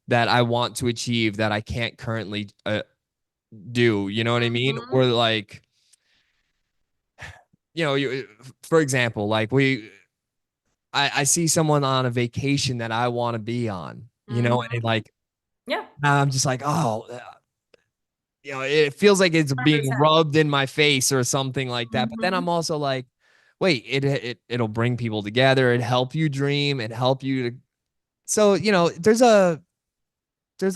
that I want to achieve that I can't currently do. You know what I mean? Mhm. Or like, for example, like I see someone on a vacation that I want to be on, and Mhm. it like Yeah. I'm just like, oh, it feels like it's being 100%. rubbed in my face or something like that. But then Mhm. I'm also like, wait, it'll bring people together, it help you dream, and help you to. So there's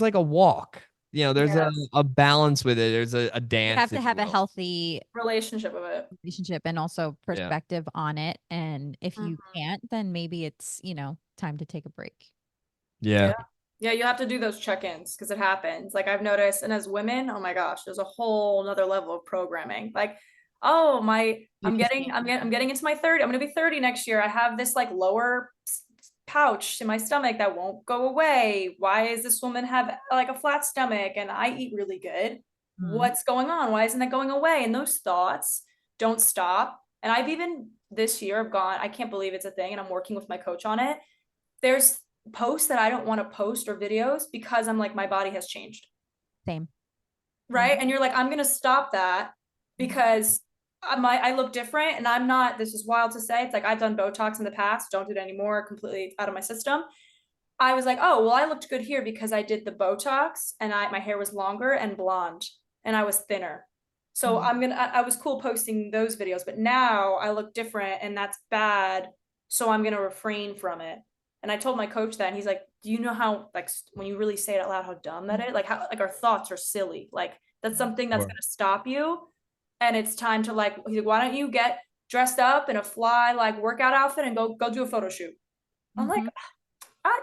like a walk, there's Yes. a balance with it. There's a You dance, have if to you have a will. healthy Relationship with it. relationship and also Yeah. perspective on it. And if you Mhm. can't, then maybe it's, time to take a break. Yeah. Yeah. Yeah, you have to do those check-ins because it happens. Like I've noticed, and as women, oh my gosh, there's a whole another level of programming. Like, oh my, I'm getting into my 30. I'm gonna be 30 next year. I have this like lower pouch in my stomach that won't go away. Why is this woman have like a flat stomach and I eat really good? Mhm. What's going on? Why isn't that going away? And those thoughts don't stop. And I've even this year I've gone, I can't believe it's a thing, and I'm working with my coach on it. There's posts that I don't want to post or videos because I'm like, my body has changed. Same. Right. And you're like, I'm going to stop that because I look different, and I'm not, this is wild to say. It's like, I've done Botox in the past, don't do it anymore, completely out of my system. I was like, oh, well, I looked good here because I did the Botox and my hair was longer and blonde and I was thinner. So Mhm. I was cool posting those videos, but now I look different and that's bad. So I'm going to refrain from it. And I told my coach that, and he's like, do you know how, like, when you really say it out loud, how dumb that is? Like, how, like, our thoughts are silly. Like, that's something that's Sure. going to stop you. And it's time to, like, he's like, why don't you get dressed up in a fly, like, workout outfit and go do a photo shoot? I'm like, Mhm.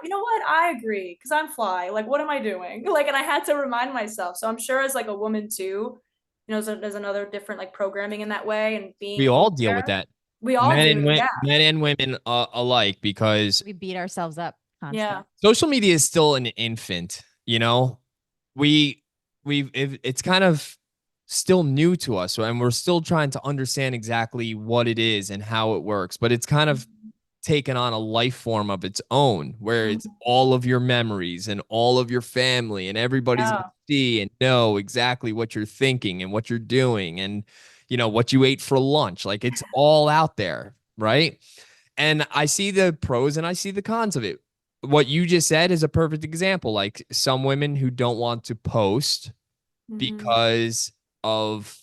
you know what? I agree because I'm fly. Like, what am I doing? Like, and I had to remind myself. So I'm sure as like a woman too, there's another different like programming in that way, and We being all deal with aware. that, We all do. Yeah. men and women alike, because We beat ourselves up Yeah. constantly. social media is still an infant. We it's kind of still new to us, and we're still trying to understand exactly what it is and how it works. But it's kind of taken on a life form of its own, where it's Mhm. all of your memories and all of your family, and everybody's gonna Yeah. see and know exactly what you're thinking and what you're doing, and what you ate for lunch. Like, it's all out there, right? And I see the pros and I see the cons of it. What you just said is a perfect example. Like, some women who don't want to post Mhm. because of,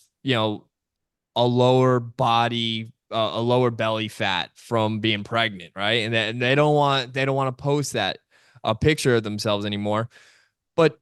a lower body, a lower belly fat from being pregnant, right? And they don't want to post that a picture of themselves anymore. But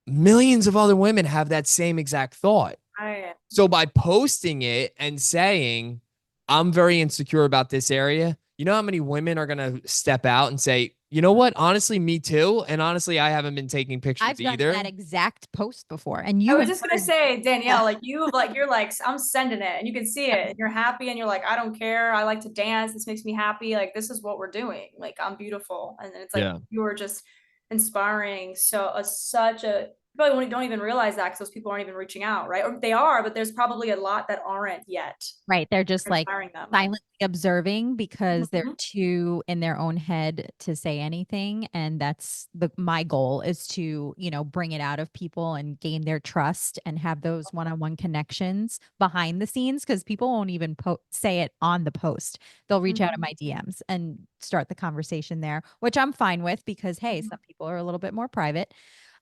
millions of other women have that same exact thought. I So by posting it and saying, I'm very insecure about this area, you know how many women are going to step out and say, You know what? Honestly, me too. And honestly, I haven't been taking pictures I've done either. that exact post before, and I you was have just gonna heard. say, Danielle, Yeah. like you're like, I'm sending it, and you can see it, and you're happy, and you're like, I don't care. I like to dance. This makes me happy. Like this is what we're doing. Like I'm beautiful, and then it's like Yeah. you were just inspiring. So such a probably don't even realize that because those people aren't even reaching out, right? Or they are, but there's probably a lot that aren't yet. Right. They're just like Inspiring them. silently observing because they're Mhm. too in their own head to say anything. And that's my goal is to, bring it out of people and gain their trust and have those one-on-one connections behind the scenes because people won't even say it on the post. They'll reach out in Mhm. my DMs and start the conversation there, which I'm fine with because hey, Mhm. some people are a little bit more private.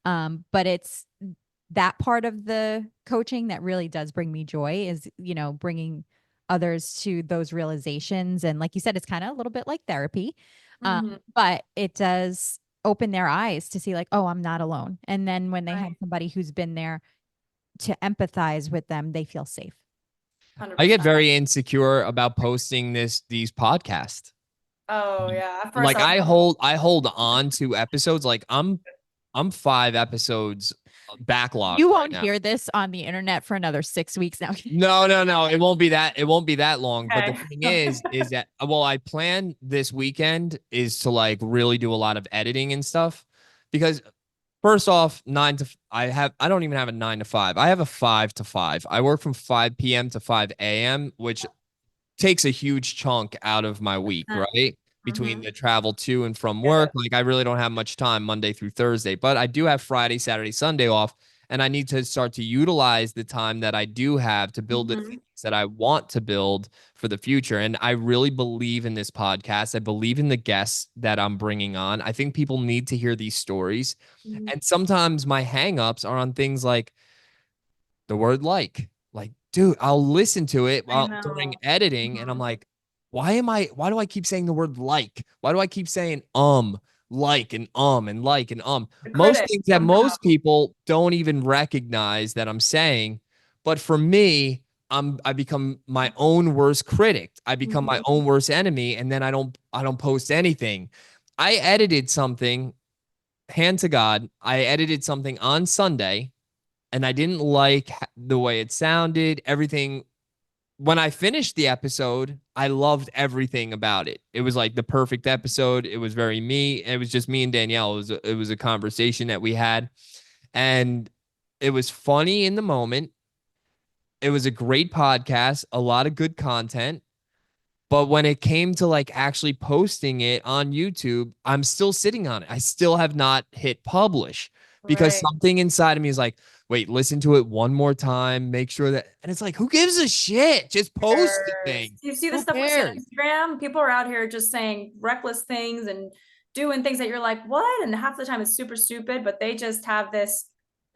But it's that part of the coaching that really does bring me joy is, bringing others to those realizations. And like you said, it's kind of a little bit like therapy. Mhm. But it does open their eyes to see like, oh, I'm not alone. And then when they have Right. somebody who's been there to empathize with them, they feel safe. I get 100%. very insecure about posting these podcasts. Oh yeah. At first Like I was I hold on to episodes. Like I'm 5 episodes backlogged You right won't now. hear this on the internet for another 6 weeks now. No, no, no. It won't be that. It won't be that long. But the okay. thing is that well, I plan this weekend is to like really do a lot of editing and stuff because first off, I don't even have a 9 to 5. I have a 5 to 5. I work from 5 p.m. to 5 a.m., which takes a huge chunk out of my week, right? Between Mhm. the travel to and from Get work. it. Like I really don't have much time Monday through Thursday, but I do have Friday, Saturday, Sunday off. And I need to start to utilize the time that I do have to build the things Mhm. that I want to build for the future. And I really believe in this podcast. I believe in the guests that I'm bringing on. I think people need to hear these stories. Mhm. And sometimes my hangups are on things like the word like dude, I'll listen to it I while during know. editing and I'm Mhm. like why do I keep saying the word like, why do I keep saying like and like and The most critic things that comes out. most people don't even recognize that I'm saying, but for me I become my own worst critic, I become my Mhm. own worst enemy, and then I don't post anything. I edited something, hand to God, I edited something on Sunday and I didn't like the way it sounded, everything. When I finished the episode, I loved everything about it. It was like the perfect episode. It was very me. It was just me and Danielle. It was a conversation that we had, and it was funny in the moment. It was a great podcast, a lot of good content. But when it came to like actually posting it on YouTube, I'm still sitting on it. I still have not hit publish because Right. something inside of me is like, wait, listen to it one more time, make sure that, and it's like, who gives a shit? Just post the Cares. thing. You see the Who stuff we see on cares? Instagram? People are out here just saying reckless things and doing things that you're like, what? And half the time it's super stupid, but they just have this,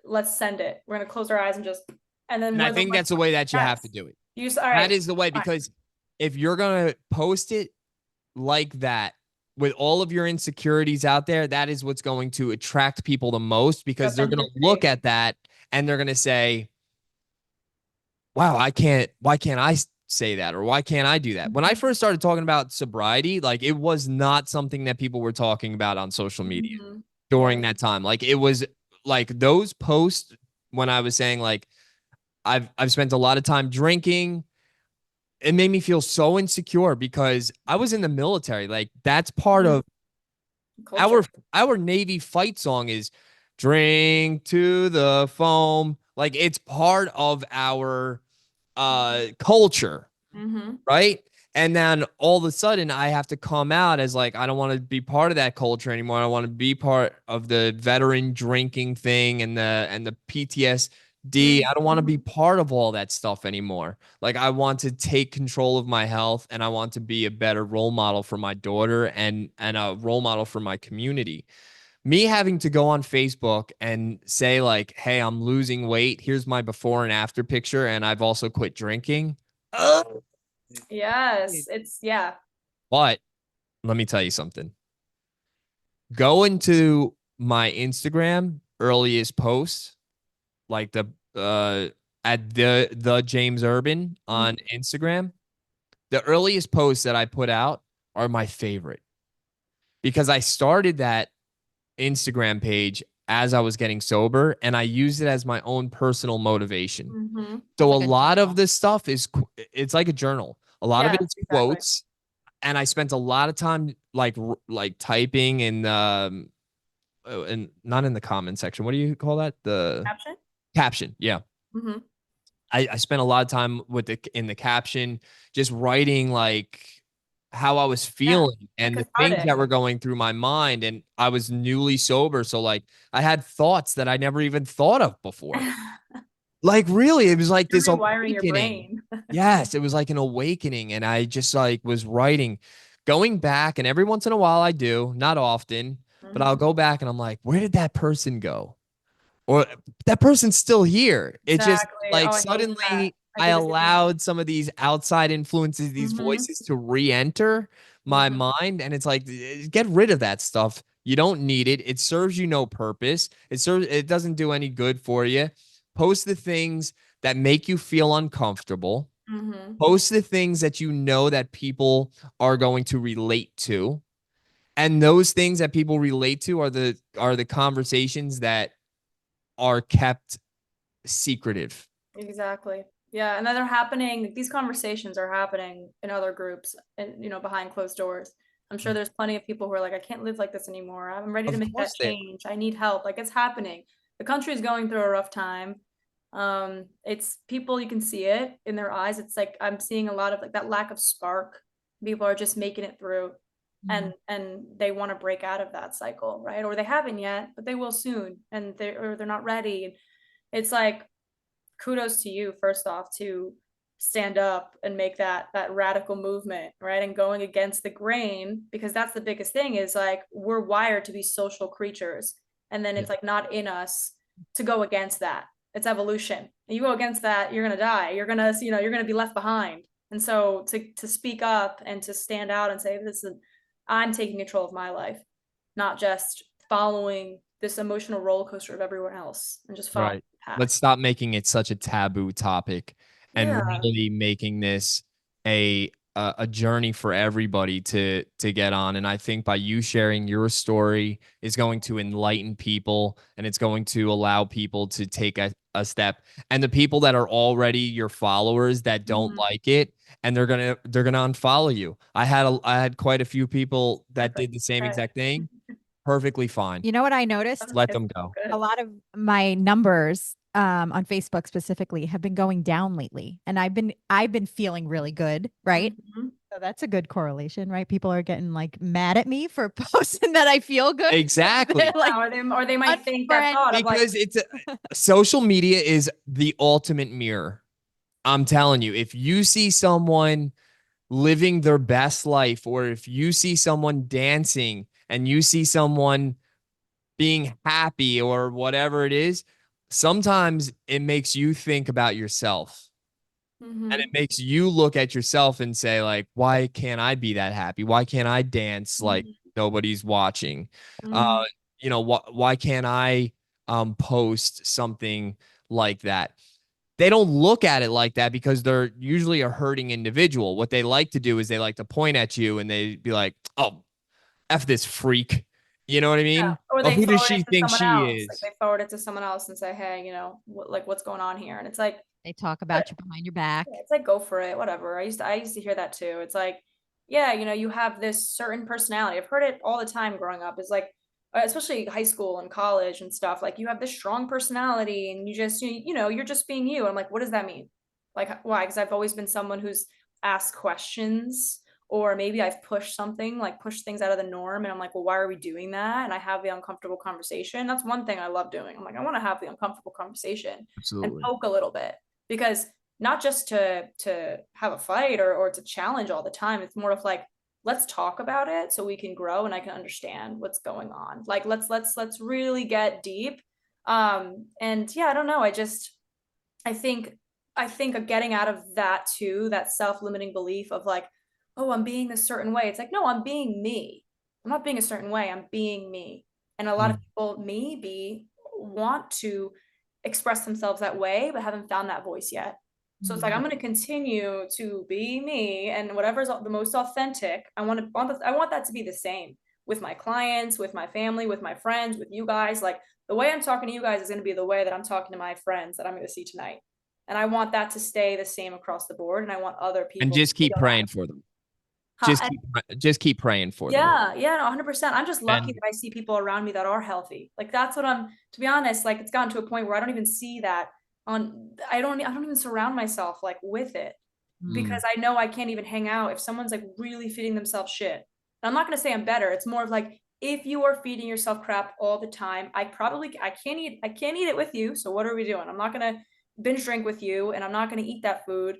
let's send it. We're gonna close our eyes and just and then And I we're the think ones that's the way that you have to yes. do it. All That right, is the way fine. because if you're going to post it like that with all of your insecurities out there, that is what's going to attract people the most The because they're going to look authenticity. at that and they're going to say, wow, why can't I say that? Or why can't I do that? When I Mhm. first started talking about sobriety, like it was not something that people were talking about on social media Mhm. during Yes. that time. Like it was like those posts when I was saying like, I've spent a lot of time drinking. It made me feel so insecure because I was in the military. Like that's part Mhm. of Culture. our Navy fight song is drink to the foam. Like it's part of our culture, Mm-hmm. right? And then all of a sudden I have to come out as like I don't want to be part of that culture anymore. I want to be part of the veteran drinking thing and the PTSD. I don't want to be Mhm. part of all that stuff anymore. Like I want to take control of my health and I want to be a better role model for my daughter and a role model for my community. Me having to go on Facebook and say like, "Hey, I'm losing weight. Here's my before and after picture and I've also quit drinking." Yes, it's yeah. But let me tell you something. Go into my Instagram earliest posts, like the at the James Urban on Mhm. Instagram. The earliest posts that I put out are my favorite because I started that Instagram page as I was getting sober, and I used it as my own personal motivation. Mm-hmm. So It's a like a lot of journal. this stuff is, it's like a journal. A lot of Yes, it is exactly. quotes, and I spent a lot of time like typing and not in the comment section. What do you call that? The Caption? caption. Yeah. Mm-hmm. I spent a lot of time with in the caption, just writing like how I was Yeah. feeling and the things Cathartic. that were going through my mind. And I was newly sober. So like I had thoughts that I never even thought of before. Like really, it was like You're this rewiring your awakening. brain. Yes, it was like an awakening. And I just like was writing, going back, and every once in a while I do, not often, but I'll Mhm. go back and I'm like, where did that person go? Or that person's still here. It just Exactly. Oh, like I hate that. suddenly I I do the same thing. allowed some of these outside influences, these Mm-hmm. voices to re-enter my Mm-hmm. mind. And it's like, get rid of that stuff. You don't need it. It serves you no purpose. It doesn't do any good for you. Post the things that make you feel uncomfortable. Mm-hmm. Post the things that you know that people are going to relate to. And those things that people relate to are the conversations that are kept secretive. Exactly. Yeah, and then they're happening, these conversations are happening in other groups and behind closed doors. I'm sure there's plenty of people who are like, I can't live like this anymore. I'm ready to Of make that course they change. I need help. Like it's happening. The country is going through a rough time. It's people, you can see it in their eyes. It's like I'm seeing a lot of like that lack of spark. People are just making it through and they want to break out of that cycle, right? Or they haven't yet, but they will soon and they're not ready. It's like kudos to you first off to stand up and make that radical movement, right? And going against the grain, because that's the biggest thing is like we're wired to be social creatures, and then Yeah. it's like not in us to go against that. It's evolution, and you go against that, you're gonna die, you're gonna you're gonna be left behind. And so to speak up and to stand out and say this is, I'm taking control of my life, not just following this emotional roller coaster of everyone else and just following Right. the pack. Let's stop making it such a taboo topic and Yeah. really making this a journey for everybody to get on. And I think by you sharing your story is going to enlighten people, and it's going to allow people to take a step. And the people that are already your followers that don't Mhm. like it, and they're gonna unfollow you. I had quite a few people that did Perfect. the same Okay. exact thing. Perfectly fine. You know what I noticed? Let It's them so go. A good. lot of my numbers on Facebook specifically have been going down lately, and I've been feeling really good, right? Mhm. So that's a good correlation, right? People are getting like mad at me for posting that I feel good. They're Exactly. like Or they might think that unfriend. thought of like, Because social media is the ultimate mirror. I'm telling you, if you see someone living their best life, or if you see someone dancing and you see someone being happy or whatever it is, sometimes it makes you think about yourself. And it mhm, makes you look at yourself and say, like, why can't I be that happy? Why can't I dance like mhm, nobody's watching? Uh, mhm, why can't I post something like that? They don't look at it like that because they're usually a hurting individual. What they like to do is they like to point at you and they be like, oh, F this freak. You know what I yeah. mean? Or Oh, they who does forward she it to think someone she else. Like is? they forward it to someone else and say, hey, like what's going on here? And it's like, They talk but about you behind your yeah, back. it's like go for it, whatever. I used to hear that too. It's like, yeah, you have this certain personality. I've heard it all the time growing up. Is like, especially high school and college and stuff. Like you have this strong personality, and you just you're just being you. And I'm like, what does that mean? Like, why? Because I've always been someone who's asked questions, or maybe I've pushed something, like pushed things out of the norm, and I'm like, well, why are we doing that? And I have the uncomfortable conversation. That's one thing I love doing. I'm like, I want to have the uncomfortable conversation and Absolutely. poke a little bit, because not just to have a fight or to challenge all the time. It's more of like, let's talk about it so we can grow and I can understand what's going on. Like let's really get deep. And yeah, I don't know. I think I think of getting out of that too, that self-limiting belief of like, oh, I'm being a certain way. It's like, no, I'm being me. I'm not being a certain way. I'm being me. And a lot of Mm. people maybe want to express themselves that way, but haven't found that voice yet. So it's like I'm Mhm. going to continue to be me, and whatever's the most authentic. I want that to be the same. with my clients, with my family, with my friends, with you guys. Like the way I'm talking to you guys is going to be the way that I'm talking to my friends that I'm going to see tonight. And I want that to stay the same across the board. And I want other And people to just keep feel that. praying for them. Huh? And Just keep praying for them. yeah, no, 100%. I'm just lucky And that I see people around me that are healthy. Like that's what I'm, to be honest, like it's gotten to a point where I don't even see that I don't even surround myself like with it because I know I can't even hang out if someone's like really feeding themselves shit. And I'm not going to say I'm better. It's more of like, if you are feeding yourself crap all the time, I can't eat it with you. So what are we doing? I'm not going to binge drink with you and I'm not going to eat that food.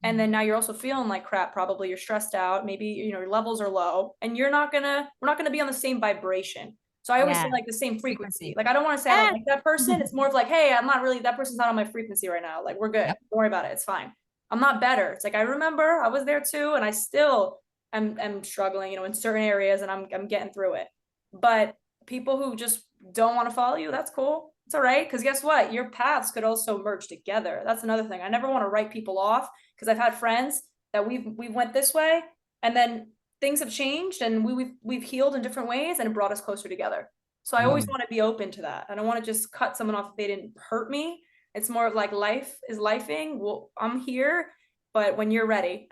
And then now you're also feeling like crap, probably you're stressed out, maybe your levels are low and we're not gonna be on the same vibration. So I always say Yeah. like the same frequency. Frequency. Like I don't want to say I don't Ah. like that person. It's more of like, hey, that person's not on my frequency right now. Like we're good. Yep. Don't worry about it. It's fine. I'm not better. It's like I remember I was there too, and I still am struggling, in certain areas, and I'm getting through it. But people who just don't want to follow you, that's cool. It's all right. Because guess what? Your paths could also merge together. That's another thing. I never want to write people off because I've had friends that we've went this way and then things have changed and we've healed in different ways and it brought us closer together. So I always want to be open to that. I don't want to just cut someone off if they didn't hurt me. It's more of like life is lifing. Well, I'm here, but when you're ready.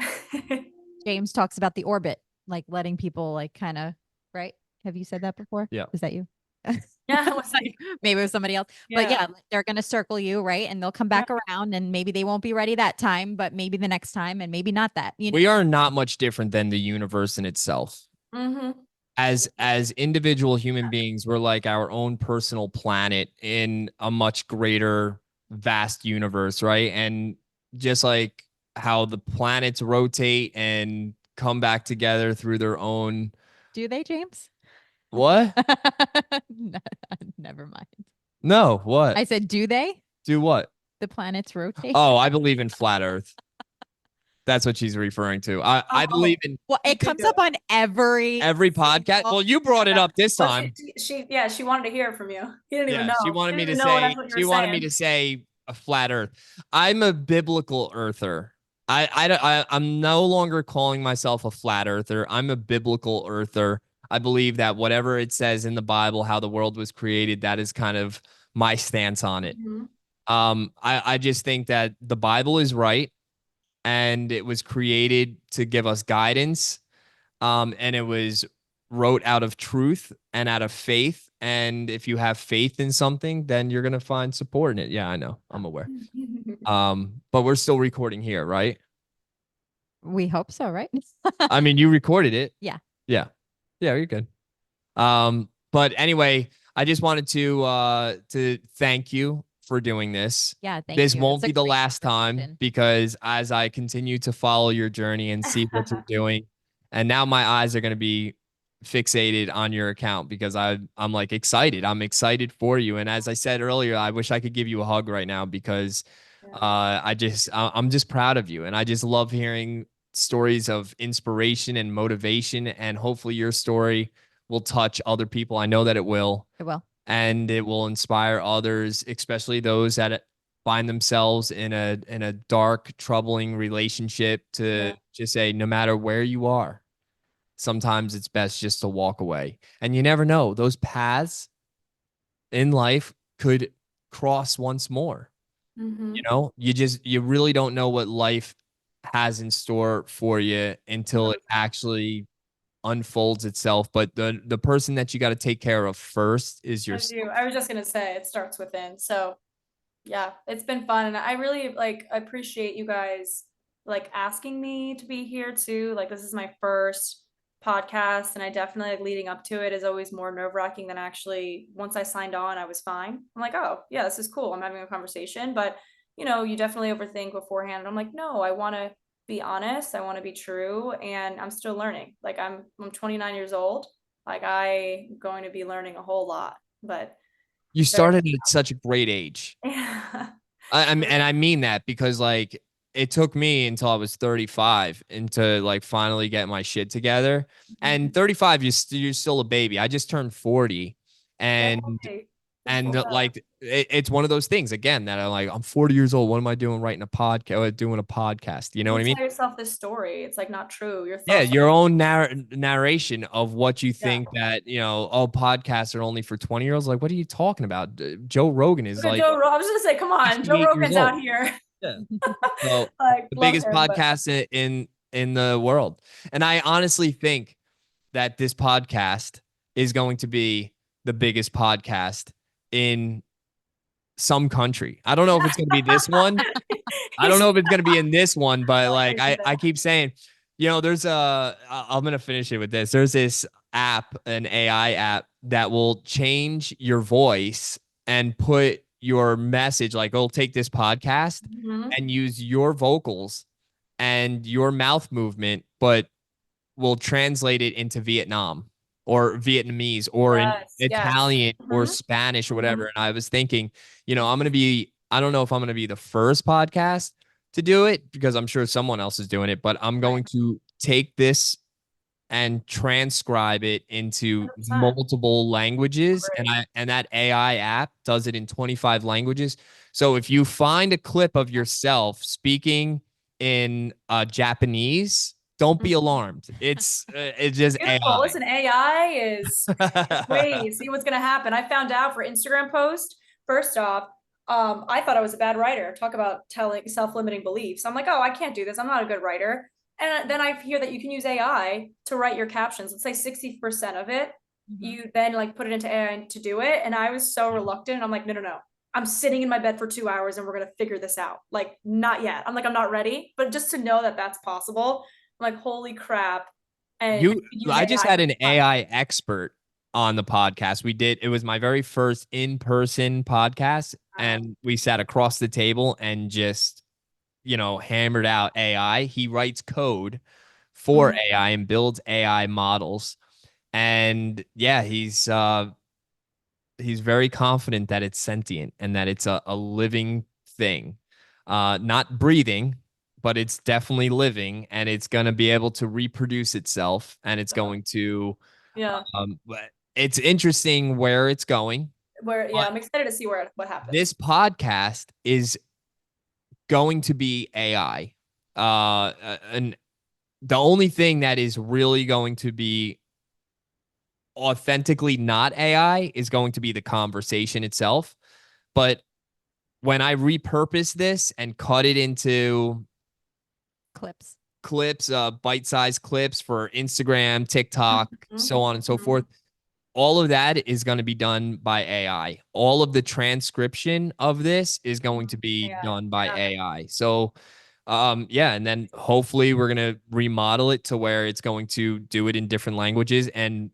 James talks about the orbit, like letting people like kind of, right? Have you said that before? Yeah. Is that you? Yeah, it was like, Maybe it was somebody else. But yeah, they're going to circle you, right? And they'll come back around and maybe they won't be ready that time, but maybe the next time and maybe not that. we are not much different than the universe in itself. Mm-hmm. As individual human beings, we're like our own personal planet in a much greater, vast universe, right? And just like how the planets rotate and come back together through their own. Do they, James? What? No, never mind. No, what? I said, do they? Do what? The planets rotate. Oh, I believe in flat Earth. That's what she's referring to. I believe in Well, it comes up on every podcast. Well, you brought it up this Well, time. she wanted to hear it from you. He didn't even know. She wanted He me to didn't even know say that's what you she were wanted me saying. to say a flat Earth. I'm a biblical earther. I'm no longer calling myself a flat earther. I'm a biblical earther. I believe that whatever it says in the Bible, how the world was created, that is kind of my stance on it. I just think that the Bible is right and it was created to give us guidance. And it was wrote out of truth and out of faith. And if you have faith in something, then you're gonna find support in it. Yeah, I know. I'm aware. But we're still recording here, right? We hope so, right? I mean, you recorded it. Yeah. Yeah. Yeah, you're good. But anyway, I just wanted to thank you for doing this. Yeah, thank This you. won't It's a be the great last time conversation. because as I continue to follow your journey and see what you're doing, and now my eyes are going to be fixated on your account because I'm like excited. I'm excited for you. And as I said earlier, I wish I could give you a hug right now because I'm just proud of you. And I just love hearing stories of inspiration and motivation. And hopefully your story will touch other people. I know that it will. It will. And it will inspire others, especially those that find themselves in a dark, troubling relationship to just say, no matter where you are, sometimes it's best just to walk away. And you never know, those paths in life could cross once more. You know, you really don't know what life has in store for you until it actually unfolds itself. But the person that you got to take care of first is yourself. I was just gonna say it starts within. So yeah, it's been fun. And I really appreciate you guys like asking me to be here too. Like this is my first podcast and I definitely leading up to it is always more nerve-wracking than actually once I signed on, I was fine. I'm like, oh yeah, this is cool. I'm having a conversation, but you definitely overthink beforehand. I'm like, no, I want to be honest. I want to be true. And I'm still learning. Like I'm 29 years old. Like I'm going to be learning a whole lot, but you started at such a great age. yeah. And I mean that because like it took me until I was 35 and to like finally get my shit together. And 35, you're still a baby. I just turned 40, and And like it's one of those things again that I'm like, I'm 40 years old. What am I doing writing a podcast or doing a podcast? You know You what I mean? tell yourself this story. It's like not true. Your Yeah, thoughts. your own narration of what you Yeah. think that, oh, podcasts are only for 20-year-olds. Like, what are you talking about? Joe Rogan is Look at like I was gonna say, come on, Joe 68 years Rogan's old. out here. Yeah. So Like, the love biggest him, but podcast in the world. And I honestly think that this podcast is going to be the biggest podcast in some country. I don't know if it's going to be this one. I don't he's know if it's going to be in this one, but like like crazy I there. keep saying, I'm going to finish it with this. There's this app, an AI app that will change your voice and put your message, like it'll take this podcast Mhm. and use your vocals and your mouth movement, but will translate it into Vietnam or Vietnamese or in Yes, yes. Italian or Mhm. Spanish or whatever. Mhm. And I was thinking, I don't know if I'm going to be the first podcast to do it because I'm sure someone else is doing it, but I'm Right. going to take this and transcribe it into 100%. multiple languages. Agree. And that AI app does it in 25 languages. So if you find a clip of yourself speaking in Japanese, don't be Mhm. alarmed. It's just Beautiful. AI. Listen, AI is wait, see what's gonna happen. I found out for Instagram post, first off, I thought I was a bad writer. Talk about telling self-limiting beliefs. I'm like, oh, I can't do this. I'm not a good writer. And then I hear that you can use AI to write your captions. Let's say 60% of it, Mhm. you then like put it into AI to do it. And I was so reluctant. And I'm like, no, no, no. I'm sitting in my bed for 2 hours and we're gonna figure this out. Like, not yet. I'm like, I'm not ready. But just to know that that's possible, I'm like, holy crap. And you can use I just AI had for an fun. AI expert on the podcast. It was my very first in-person podcast, Wow. and we sat across the table and just, hammered out AI. He writes code for Mhm. AI and builds AI models. And yeah, he's very confident that it's sentient and that it's a living thing. Not breathing, but it's definitely living and it's going to be able to reproduce itself and it's going to Yeah. but it's interesting where it's going. Where yeah, But I'm excited to see what this happens. podcast is going to be AI. And the only thing that is really going to be authentically not AI is going to be the conversation itself. But when I repurpose this and cut it into Clips. clips, bite-sized clips for Instagram, TikTok, Mhm. so on and so forth, Mhm. all of that is going to be done by AI. All of the transcription of this is going to be Yeah. done by Yeah. AI. So, yeah, and then hopefully we're going to remodel it to where it's going to do it in different languages and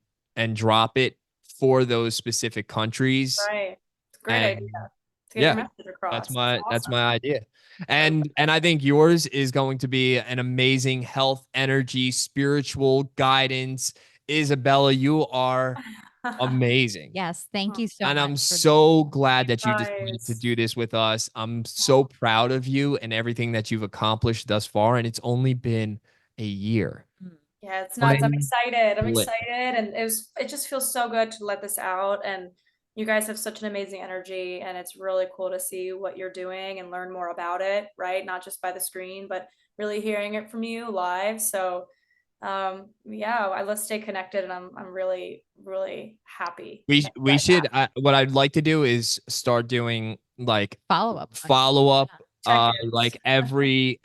drop it for those specific countries. Right. It's a great idea And to get your yeah, message that's across. That's my awesome. idea. I love And I think yours is going to be an amazing health, energy, spiritual guidance. Isabella, you are it. amazing. Yes, thank you so And much I'm for the so glad that you decided to Guys. do this with us. I'm so proud of you and everything that you've accomplished thus far. And it's only been a year. Mm. Yeah, it's nuts. I'm Twin excited. I'm flip. excited. And it just feels so good to let this out. And you guys have such an amazing energy. And it's really cool to see what you're doing and learn more about it, right? Not just by the screen, but really hearing it from you live. So yeah, let's stay connected. And I'm really, really happy We that you we guys have should. What I'd like to do is start doing like follow up. follow up, check-ins. like every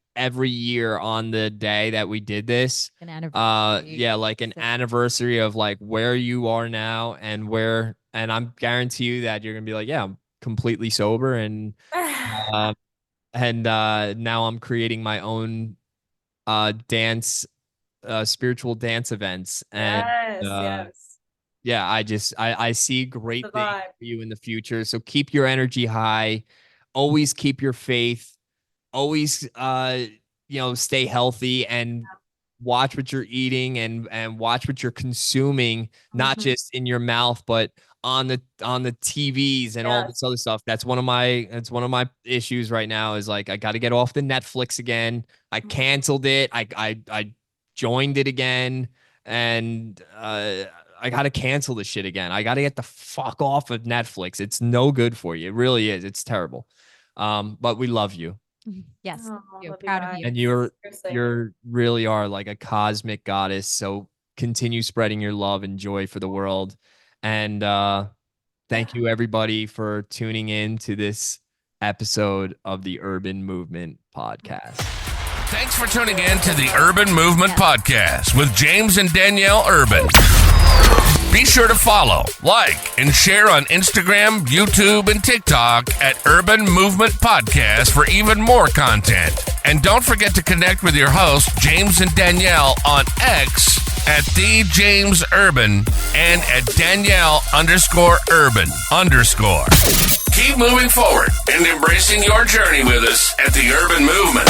year on the day that we did this. An anniversary. Yeah, like an anniversary of like where you are now and where, and I'm guarantee you that you're gonna be like, yeah, I'm completely sober uh, now I'm creating my own dance, spiritual dance events and. Yes, Uh, yes. yeah, I see The great things vibe. for you in the future. So keep your energy high, always keep your faith, always stay healthy and watch what you're eating and watch what you're consuming, not Mhm. just in your mouth, but on the TVs and all this Yes. other stuff. That's one of my issues right now is like I got to get off the Netflix again. I canceled it. I joined it again and I got to cancel this shit again. I got to get the fuck off of Netflix. It's no good for you. It really is. It's terrible. But we love you. Yes. Oh, You're love you proud of guys. you. And Seriously. you're really are like a cosmic goddess. So continue spreading your love and joy for the world. And thank you everybody for tuning in to this episode of the Urban Movement Podcast. Thanks for tuning in to the Urban Movement Podcast with James and Danielle Urban. Be sure to follow, like, and share on Instagram, YouTube, and TikTok at Urban Movement Podcast for even more content. And don't forget to connect with your hosts, James and Danielle, on X at @TheJamesUrban and at Danielle_Urban_. Keep moving forward and embracing your journey with us at the Urban Movement.